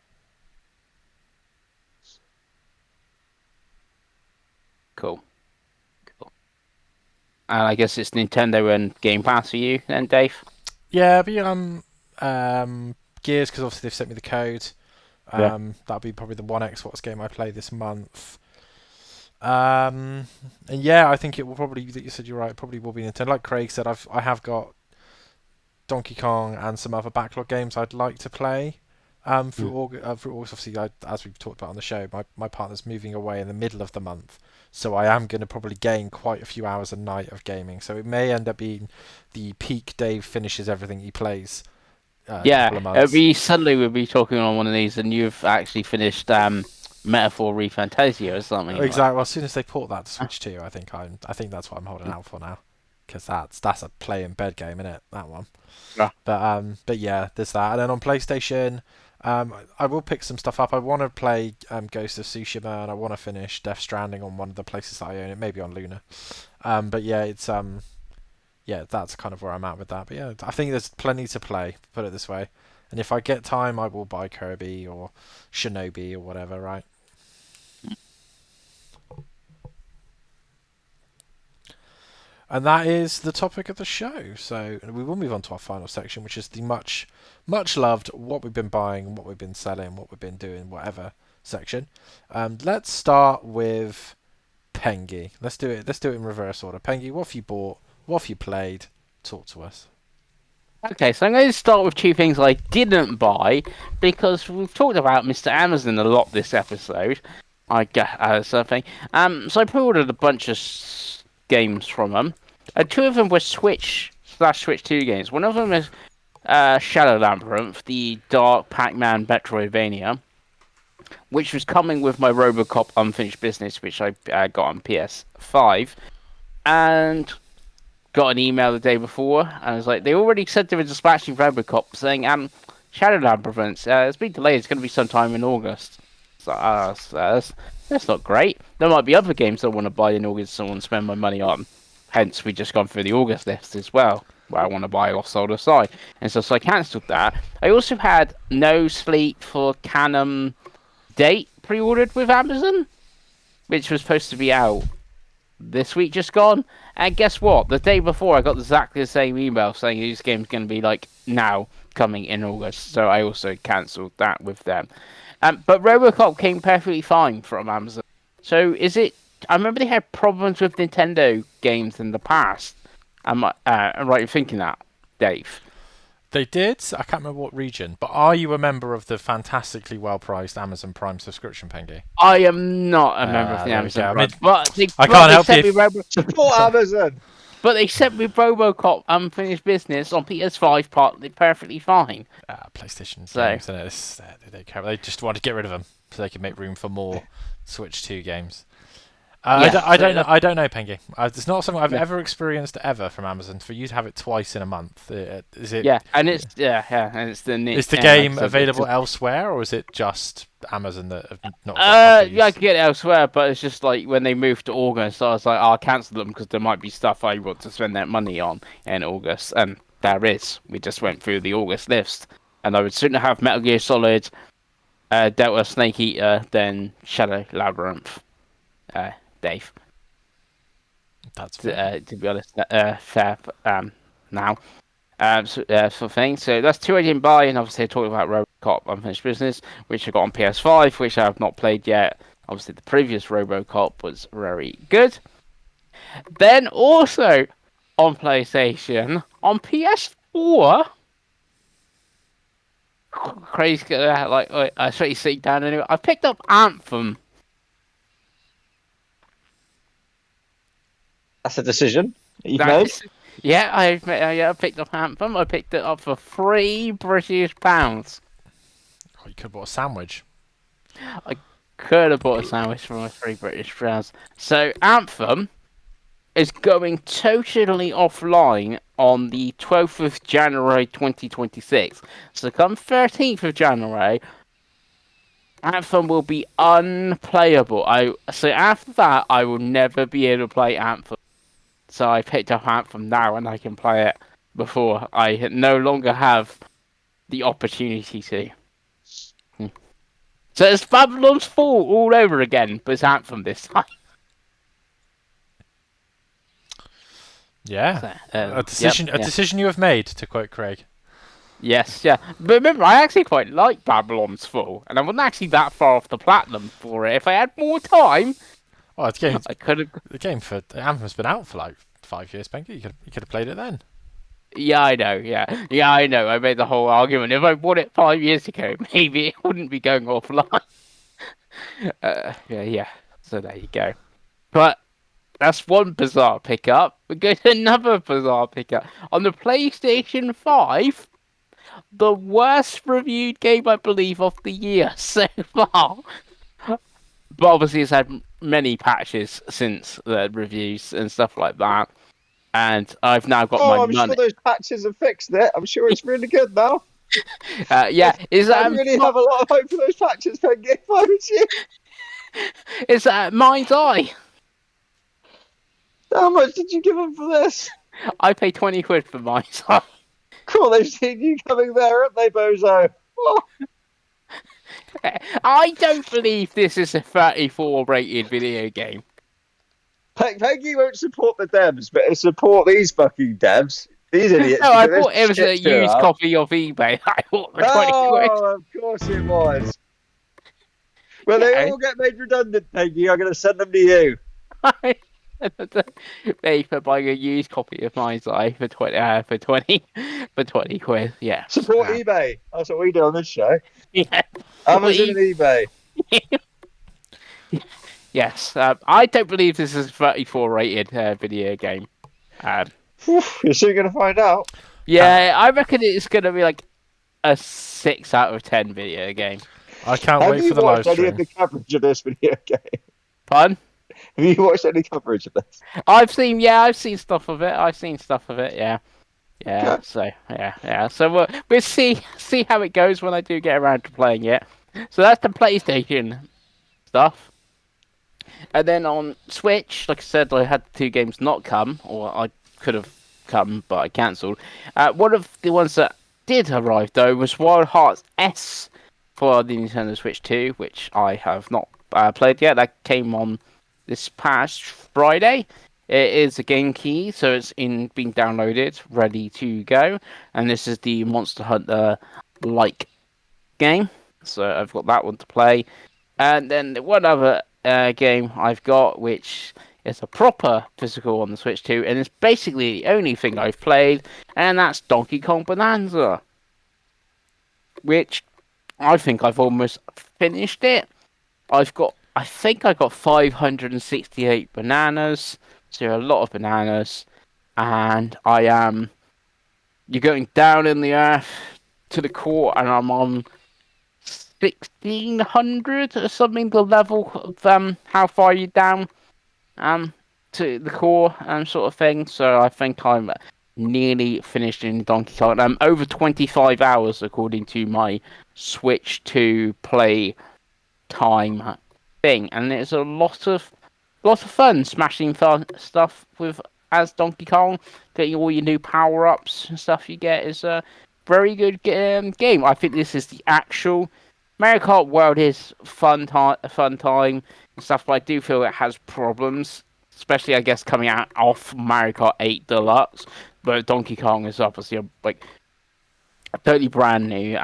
Cool. And I guess it's Nintendo and Game Pass for you then, Dave? Yeah, but Gears because obviously they've sent me the code. Yeah. That'll be probably the one Xbox game I play this month. And yeah, I think it will probably. You said you're right. It probably will be Nintendo. Like Craig said, I have got Donkey Kong and some other backlog games I'd like to play. Through August, obviously, as we've talked about on the show, my partner's moving away in the middle of the month, so I am going to probably gain quite a few hours a night of gaming. So it may end up being the peak Dave finishes everything he plays. Couple of months. Suddenly we'll be talking on one of these, and you've actually finished Metaphor ReFantasia or something. Exactly. Well, as soon as they port that to Switch 2, I think that's what I'm holding out for now, because that's a play in bed game, isn't it? That one. Yeah. But yeah, there's that, and then on PlayStation. I will pick some stuff up. I want to play Ghost of Tsushima, and I want to finish Death Stranding on one of the places that I own it, maybe on Luna. But yeah, it's that's kind of where I'm at with that. But yeah, I think there's plenty to play, put it this way. And if I get time, I will buy Kirby or Shinobi or whatever, right? And that is the topic of the show. So we will move on to our final section, which is the much loved what we've been buying, what we've been selling, what we've been doing, whatever section. Let's start with Pengi. Let's do it in reverse order. Pengi, what have you bought? What have you played? Talk to us. Okay, so I'm going to start with two things I didn't buy because we've talked about Mr. Amazon a lot this episode. I guess something. So I pre-ordered a bunch of games from them. Two of them were Switch/Switch 2 games. One of them is Shadow Labyrinth, the Dark Pac-Man Metroidvania, which was coming with my RoboCop Unfinished Business, which I got on PS5, and got an email the day before, and I was like, they already said they were dispatching RoboCop, saying, Shadow Labyrinth, it's been delayed, it's going to be sometime in August. So, that's not great. There might be other games I want to buy in August I want to spend my money on. Hence, we just gone through the August list as well, where I want to buy Lost Soul Aside. And so I cancelled that. I also had No Sleep for Canon Date pre-ordered with Amazon, which was supposed to be out this week just gone. And guess what? The day before, I got exactly the same email saying this game's going to be like now coming in August. So I also cancelled that with them. But RoboCop came perfectly fine from Amazon. So is it? I remember they had problems with Nintendo games in the past. Am I right in thinking that, Dave? They did. I can't remember what region, but are you a member of the fantastically well-priced Amazon Prime subscription, Pengi? I am not a member of the There we Amazon go. I Prime, mean, but they, I but can't they help sent you. me Support Amazon. But they sent me RoboCop Unfinished Business on PS5 partly perfectly fine. PlayStation So games, and they just want to get rid of them so they can make room for more Switch 2 games. yeah, I don't know. I don't know, Pengi. It's not something I've yeah, ever experienced ever from Amazon. For you to have it twice in a month, is it? yeah, and it's and it's the Is the like game I said, it's available just, elsewhere, or is it just Amazon that have not got copies? yeah, I can get it elsewhere, but it's just like when they moved to August, I was like, I'll cancel them because there might be stuff I want to spend that money on in August, and there is. We just went through the August list, and I would sooner have Metal Gear Solid, Delta Snake Eater than Shadow Labyrinth, Dave. That's fair. To be honest, fair now. Sort of thing. So that's two I didn't buy, and obviously I talked about RoboCop Unfinished Business, which I got on PS5, which I have not played yet. Obviously, the previous RoboCop was very good. Then also on PlayStation, on PS4, crazy, I saw you sit down anyway. I picked up Anthem. That's a decision that you've made. That's, yeah, I picked up Anthem. I picked it up for £3 British. Oh, you could have bought a sandwich. I could have bought a sandwich for my £3 British. So Anthem is going totally offline on the 12th of January 2026. So come 13th of January, Anthem will be unplayable. So after that, I will never be able to play Anthem. So I picked up Anthem now, and I can play it before I no longer have the opportunity to. So it's Babylon's Fall all over again, but it's Anthem this time. Yeah, So, a decision. yep, A yeah. decision you have made, to quote Craig. Yes, yeah. But remember, I actually quite like Babylon's Fall, and I wasn't actually that far off the platinum for it. If I had more time, Oh, I could have. the game for Anthem's been out for like 5 years, Pengi. You could have played it then. Yeah, I know. Yeah, I know. I made the whole argument. If I bought it 5 years ago, maybe it wouldn't be going offline. Yeah. So there you go. But that's one bizarre pickup. We go to another bizarre pickup on the PlayStation 5. The worst reviewed game, I believe, of the year so far. But obviously, it's had many patches since the reviews and stuff like that. And I've now got my Oh, I'm money. sure those patches have fixed it. I'm sure it's really good now. Yeah, I really have a lot of hope for those patches, Pengi. If I was you. It's Mind's Eye. How much did you give them for this? I paid £20 for Mind's Eye. Cool, they've seen you coming there, haven't they, bozo? Oh. I don't believe this is a 34 rated video game. Peggy won't support the devs, but he'll support these fucking devs. These idiots. No, I because thought it was a shit to used up. copy of eBay. I bought for £20. Oh, of course it was. Well, they Yeah. all get made redundant, Peggy. I'm going to send them to you. Pay for buying a used copy of Mind's Eye for 20 quid. Yes. Support eBay. That's what we do on this show. Yeah. Amazon and eBay. Yes. I don't believe this is a 34 rated video game. Um, You're soon going to find out. yeah, I reckon it's gonna be like a 6 out of 10 video game. I can't Have wait you for the live watched any of stream. the coverage of this video game? Fun. Have you watched any coverage of this? I've seen stuff of it. Yeah. Yeah. Okay. So yeah. So we'll see how it goes when I do get around to playing it. So that's the PlayStation stuff. And then on Switch, like I said, I had 2 games not come, or I could have come, but I cancelled. One of the ones that did arrive though was Wild Hearts S for the Nintendo Switch 2, which I have not played yet. That came on this past Friday. It is a game key, so it's being downloaded, ready to go. And this is the Monster Hunter like game, so I've got that one to play. And then one other game I've got, which is a proper physical on the Switch 2, and it's basically the only thing I've played, and that's Donkey Kong Bonanza, which I think I've almost finished it. I think I got 568 bananas, so a lot of bananas, and you're going down in the earth to the core, and I'm on 1600 or something, the level of how far you down to the core sort of thing. So I think I'm nearly finished in Donkey Kong. I'm over 25 hours according to my Switch to play time thing, and it's a lot of fun smashing stuff with as Donkey Kong, getting all your new power ups and stuff you get is a very good game. I think this is the actual Mario Kart World is fun time and stuff, but I do feel it has problems, especially I guess coming out off Mario Kart 8 Deluxe. But Donkey Kong is obviously like a totally brand new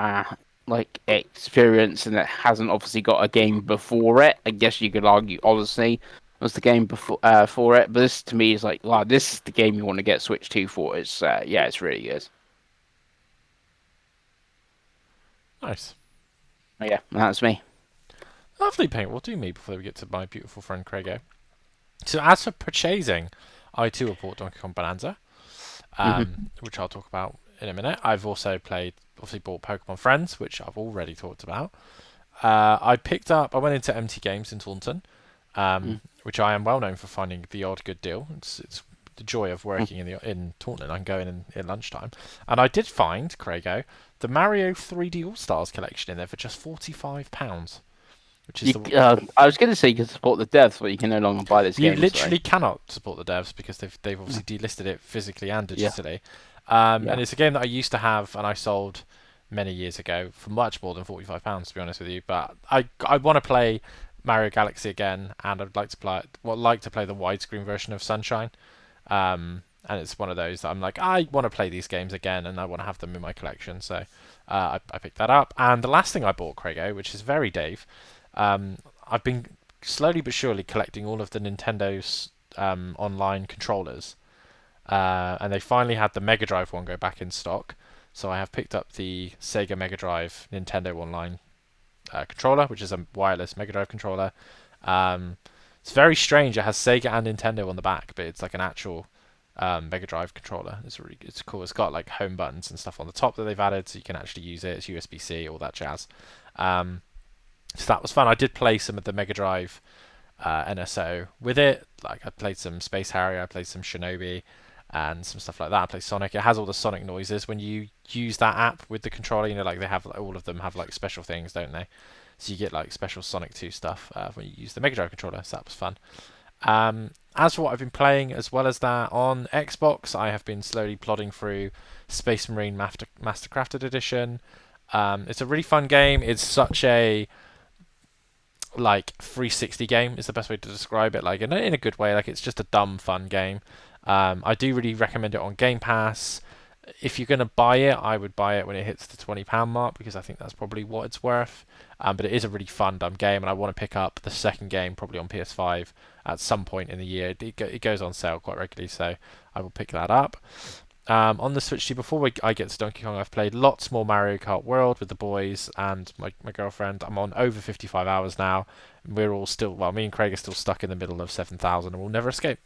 like experience, and it hasn't obviously got a game before it. I guess you could argue Odyssey was the game before for it, but this to me is like, wow, this is the game you want to get Switch 2 for. It's it's really good. Nice. Yeah, that's me. Lovely paint. We'll do me before we get to my beautiful friend Craigo. So as for purchasing, I too have bought Donkey Kong Bonanza, which I'll talk about in a minute. I've also obviously bought Pokemon Friends, which I've already talked about. I went into MT Games in Taunton, which I am well known for finding the odd good deal. It's the joy of working in Taunton. I can go in lunchtime, and I did find, Craigo, the Mario 3D All Stars collection in there for just £45, which is I was going to say you can support the devs, but you can no longer buy this game. You literally cannot support the devs because they've obviously delisted it physically and digitally. And it's a game that I used to have and I sold many years ago for much more than £45, to be honest with you. But I want to play Mario Galaxy again, and I'd like to play the widescreen version of Sunshine. And it's one of those that I'm like, I want to play these games again, and I want to have them in my collection. So I picked that up. And the last thing I bought, Craigo, which is very Dave, I've been slowly but surely collecting all of the Nintendo's online controllers. And they finally had the Mega Drive one go back in stock. So I have picked up the Sega Mega Drive Nintendo Online controller, which is a wireless Mega Drive controller. It's very strange. It has Sega and Nintendo on the back, but it's like an actual Mega Drive controller. It's cool. It's got like home buttons and stuff on the top that they've added, so you can actually use it. It's USB-C, all that jazz. So that was fun. I did play some of the Mega Drive NSO with it. Like I played some Space Harrier, I played some Shinobi, and some stuff like that. I played Sonic. It has all the Sonic noises when you use that app with the controller. You know, like they have all of them have like special things, don't they? So you get like special Sonic 2 stuff when you use the Mega Drive controller. So that was fun. As for what I've been playing, as well as that on Xbox, I have been slowly plodding through Space Marine Mastercrafted Edition. It's a really fun game. It's such a like 360 game is the best way to describe it. Like in a good way. Like it's just a dumb fun game. I do really recommend it on Game Pass. if you're going to buy it, I would buy it when it hits the £20 mark because I think that's probably what it's worth. But it is a really fun dumb game, and I want to pick up the second game probably on PS5 at some point in the year. It goes on sale quite regularly, so I will pick that up. On the Switch 2, before I get to Donkey Kong, I've played lots more Mario Kart World with the boys and my girlfriend. I'm on over 55 hours now. We're all still, well, me and Craig are still stuck in the middle of 7,000 and we'll never escape.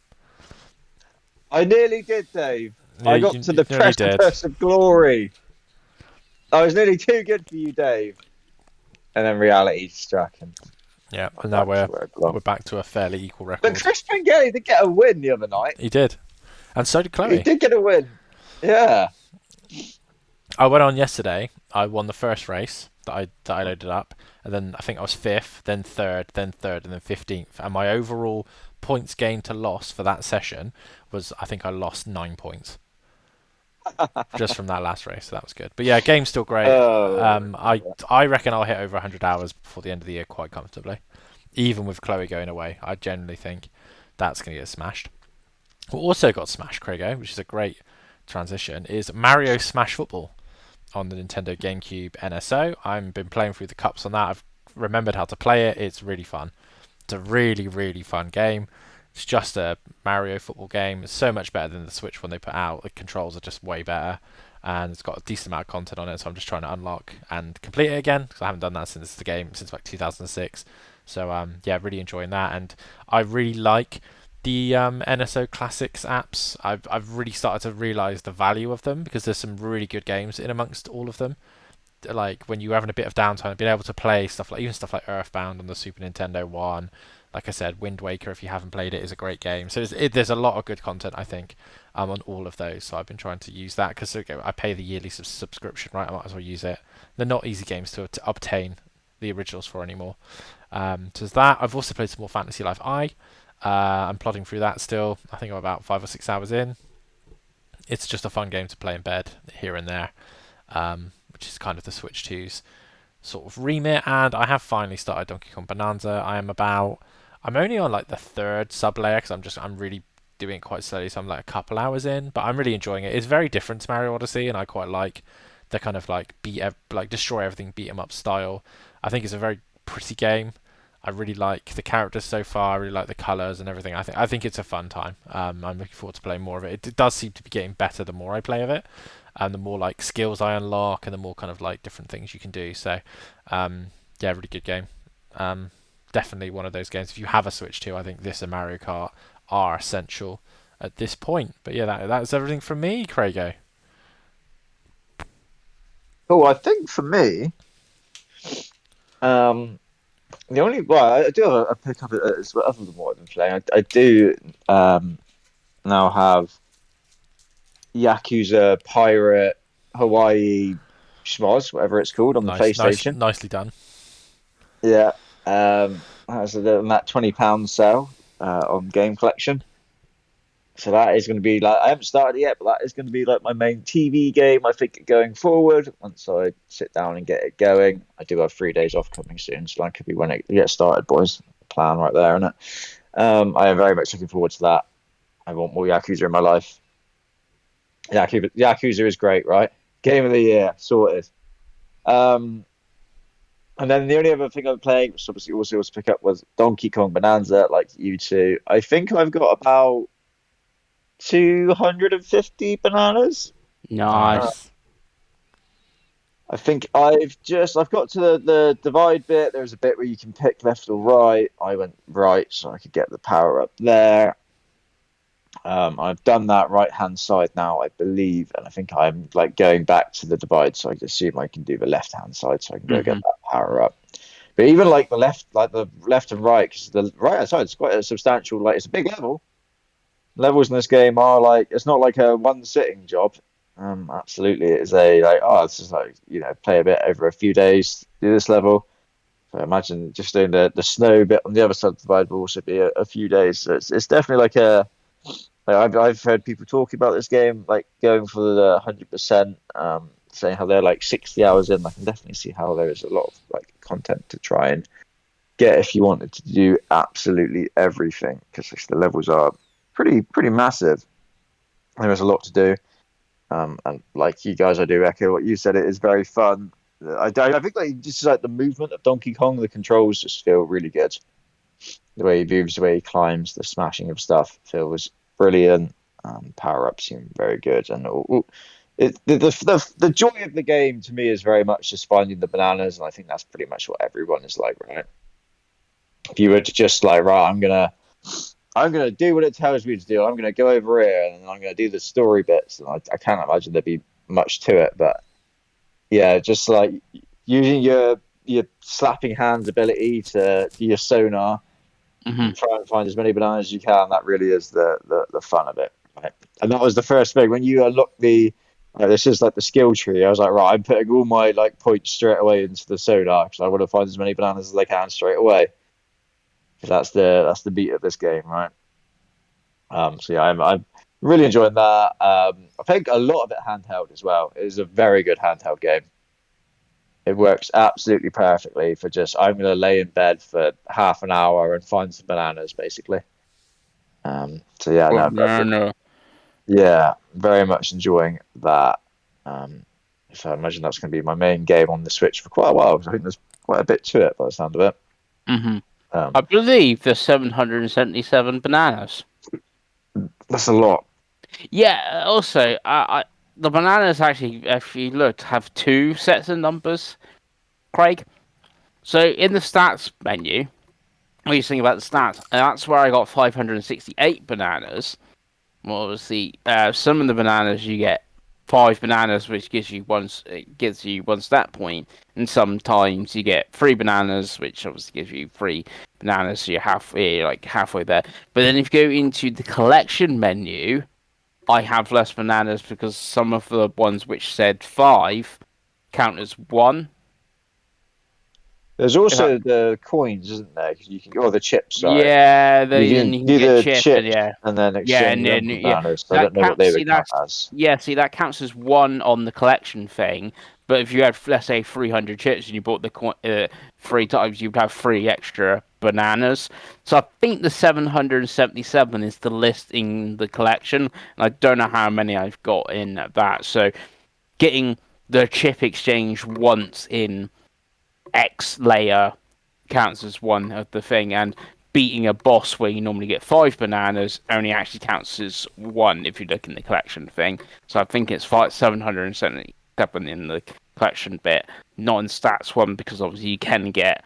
I nearly did, Dave. Yeah, I got you to the nearly did. precipice of glory. I was nearly too good for you, Dave. And then reality struck, and Yeah, and now we're belong. back to a fairly equal But record. Chris Pengi did get a win the other night. He did. And so did He Chloe. did get a win. Yeah. I went on yesterday. I won the first race that I loaded up, and then I think I was 5th, then 3rd, then 3rd, and then 15th. And my overall points gained to loss for that session was, I think I lost 9 points just from that last race. So that was good. But yeah, game's still great. I reckon I'll hit over 100 hours before the end of the year quite comfortably, even with Chloe going away. I generally think that's going to get smashed. What also got smashed, Craigo, which is a great transition, is Mario Smash Football on the Nintendo GameCube NSO. I've been playing through the cups on that. I've remembered how to play it. It's really fun. It's a really, really fun game. It's just a Mario football game. It's so much better than the Switch one they put out. The controls are just way better, and it's got a decent amount of content on it. So I'm just trying to unlock and complete it again because I haven't done that since the game since like 2006. So yeah, really enjoying that, and I really like the NSO Classics apps. I've really started to realise the value of them because there's some really good games in amongst all of them. Like when you're having a bit of downtime, being able to play stuff like even stuff like Earthbound on the Super Nintendo One. Like I said, Wind Waker, if you haven't played it, is a great game. So there's a lot of good content, I think, on all of those. So I've been trying to use that because I pay the yearly subscription, right? I might as well use it. They're not easy games to obtain the originals for anymore. So there's that. I've also played some more Fantasy Life I. I'm plodding through that still. I think I'm about 5 or 6 hours in. It's just a fun game to play in bed here and there, which is kind of the Switch 2's sort of remit. And I have finally started Donkey Kong Bonanza. I'm only on like the 3rd sub layer because I'm really doing it quite slowly. So I'm like a couple hours in, but I'm really enjoying it. It's very different to Mario Odyssey, and I quite like the kind of like destroy everything, beat 'em up style. I think it's a very pretty game. I really like the characters so far. I really like the colours and everything. I think it's a fun time. I'm looking forward to playing more of it. It does seem to be getting better the more I play of it, and the more like skills I unlock, and the more kind of like different things you can do. So, yeah, really good game. Definitely one of those games. If you have a Switch 2, I think this and Mario Kart are essential at this point. But yeah, that's everything from me, Craigo. Oh, I think for me, the only I do have a pick up as well, other than what I've been playing. I do now have Yakuza Pirate Hawaii Schmoz, whatever it's called, on the PlayStation. Nicely done. Yeah, that's on that £20 sale on Game Collection. So that is going to be like, I haven't started it yet, but that is going to be like my main TV game, I think, going forward. Once I sit down and get it going, I do have 3 days off coming soon, so that could be when it gets started, boys. Plan right there, isn't it? I am very much looking forward to that. I want more Yakuza in my life. Yakuza is great, right? Game of the year, sorted. And then the only other thing I'm playing, which obviously also was to pick up, was Donkey Kong Bonanza, like you two. I think I've got about 250 bananas. Nice. I think I've got to the divide bit. There's a bit where you can pick left or right. I went right so I could get the power up there. I've done that right hand side now, I believe, and I think I'm like going back to the divide, so I assume I can do the left hand side, so I can go get that power up. But even like the left and right, because the right hand side is quite a substantial, like it's a big level. Levels in this game are like, it's not like a one sitting job. Absolutely, it is a like, oh, this is like, play a bit over a few days, do this level. So I imagine just doing the snow bit on the other side of the divide will also be a few days. So it's definitely like a. Like I've heard people talking about this game, like going for the 100%, saying how they're like 60 hours in. I can definitely see how there is a lot of like content to try and get if you wanted to do absolutely everything, because the levels are pretty massive. There is a lot to do. And like you guys, I do echo what you said. It is very fun. I think like just like the movement of Donkey Kong, the controls just feel really good. The way he moves, the way he climbs, the smashing of stuff feels brilliant. Power ups seem very good, and the joy of the game to me is very much just finding the bananas, and I think that's pretty much what everyone is like, right? If you were to just like, right, I'm gonna do what it tells me to do. I'm gonna go over here and I'm gonna do the story bits, and I can't imagine there'd be much to it, but yeah, just like using your slapping hands ability to do your sonar Hmm. and try and find as many bananas as you can. That really is the fun of it, right? And that was the first thing when you unlock the. This is like the skill tree. I was like, right, I'm putting all my like points straight away into the sonar because I want to find as many bananas as I can straight away. Because that's the beat of this game, right? So yeah, I'm really enjoying that. I think a lot of it handheld as well. It is a very good handheld game. It works absolutely perfectly for just I'm gonna lay in bed for half an hour and find some bananas, basically. So yeah, But no, no. yeah, very much enjoying that. Um, so I imagine that's going to be my main game on the Switch for quite a while because I think there's quite a bit to it by the sound of it. Hmm. Um, I believe there's 777 bananas. that's a lot. Yeah. Also, the bananas actually, if you looked, have two sets of numbers, Craig. So in the stats menu, what you think about the stats? That's where I got 568 bananas. Well, obviously, some of the bananas you get five bananas, which gives you one stat point, and sometimes you get three bananas, which obviously gives you three bananas. So you're halfway there. But then if you go into the collection menu, I have less bananas because some of the ones which said five count as one. There's If that, also the coins, isn't there? 'Cause you can, or the chips. Sorry, yeah, you then can you can do get the chip, and chips yeah, and then yeah, exchange and them then for yeah, bananas. So I don't that know what counts. they See, would count that's as. yeah, see that counts as one on the collection thing. But if you had, let's say, 300 chips and you bought the three times, you'd have three extra bananas. So I think the 777 is the list in the collection, and I don't know how many I've got in that. So getting the chip exchange once in X layer counts as one of the thing, and beating a boss where you normally get five bananas only actually counts as one if you look in the collection thing. So I think it's 777 in the collection bit, not in stats one, because obviously you can get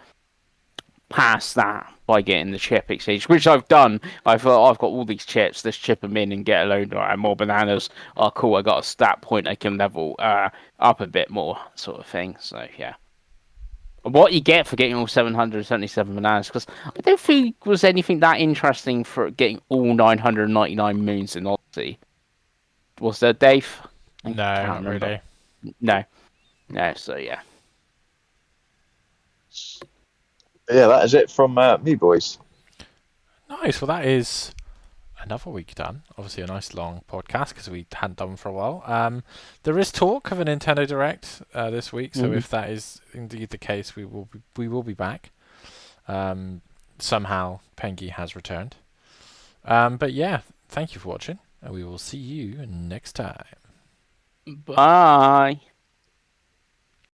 past that by getting the chip exchange, which I've done. I thought I've got all these chips, let's chip them in and get a load of more bananas. Oh, cool! I got a stat point. I can level up a bit more, sort of thing. So yeah. What you get for getting all 777 bananas, because I don't think was anything that interesting for getting all 999 moons in Odyssey. Was there, Dave? I No, can't not remember. really. No, no. So yeah. Yeah, that is it from me, boys. Nice. Well, that is another week done. Obviously, a nice long podcast because we hadn't done one for a while. There is talk of a Nintendo Direct this week, so Mhm. if that is indeed the case, we will be back. Somehow, Pengi has returned. But yeah, thank you for watching, and we will see you next time. Bye.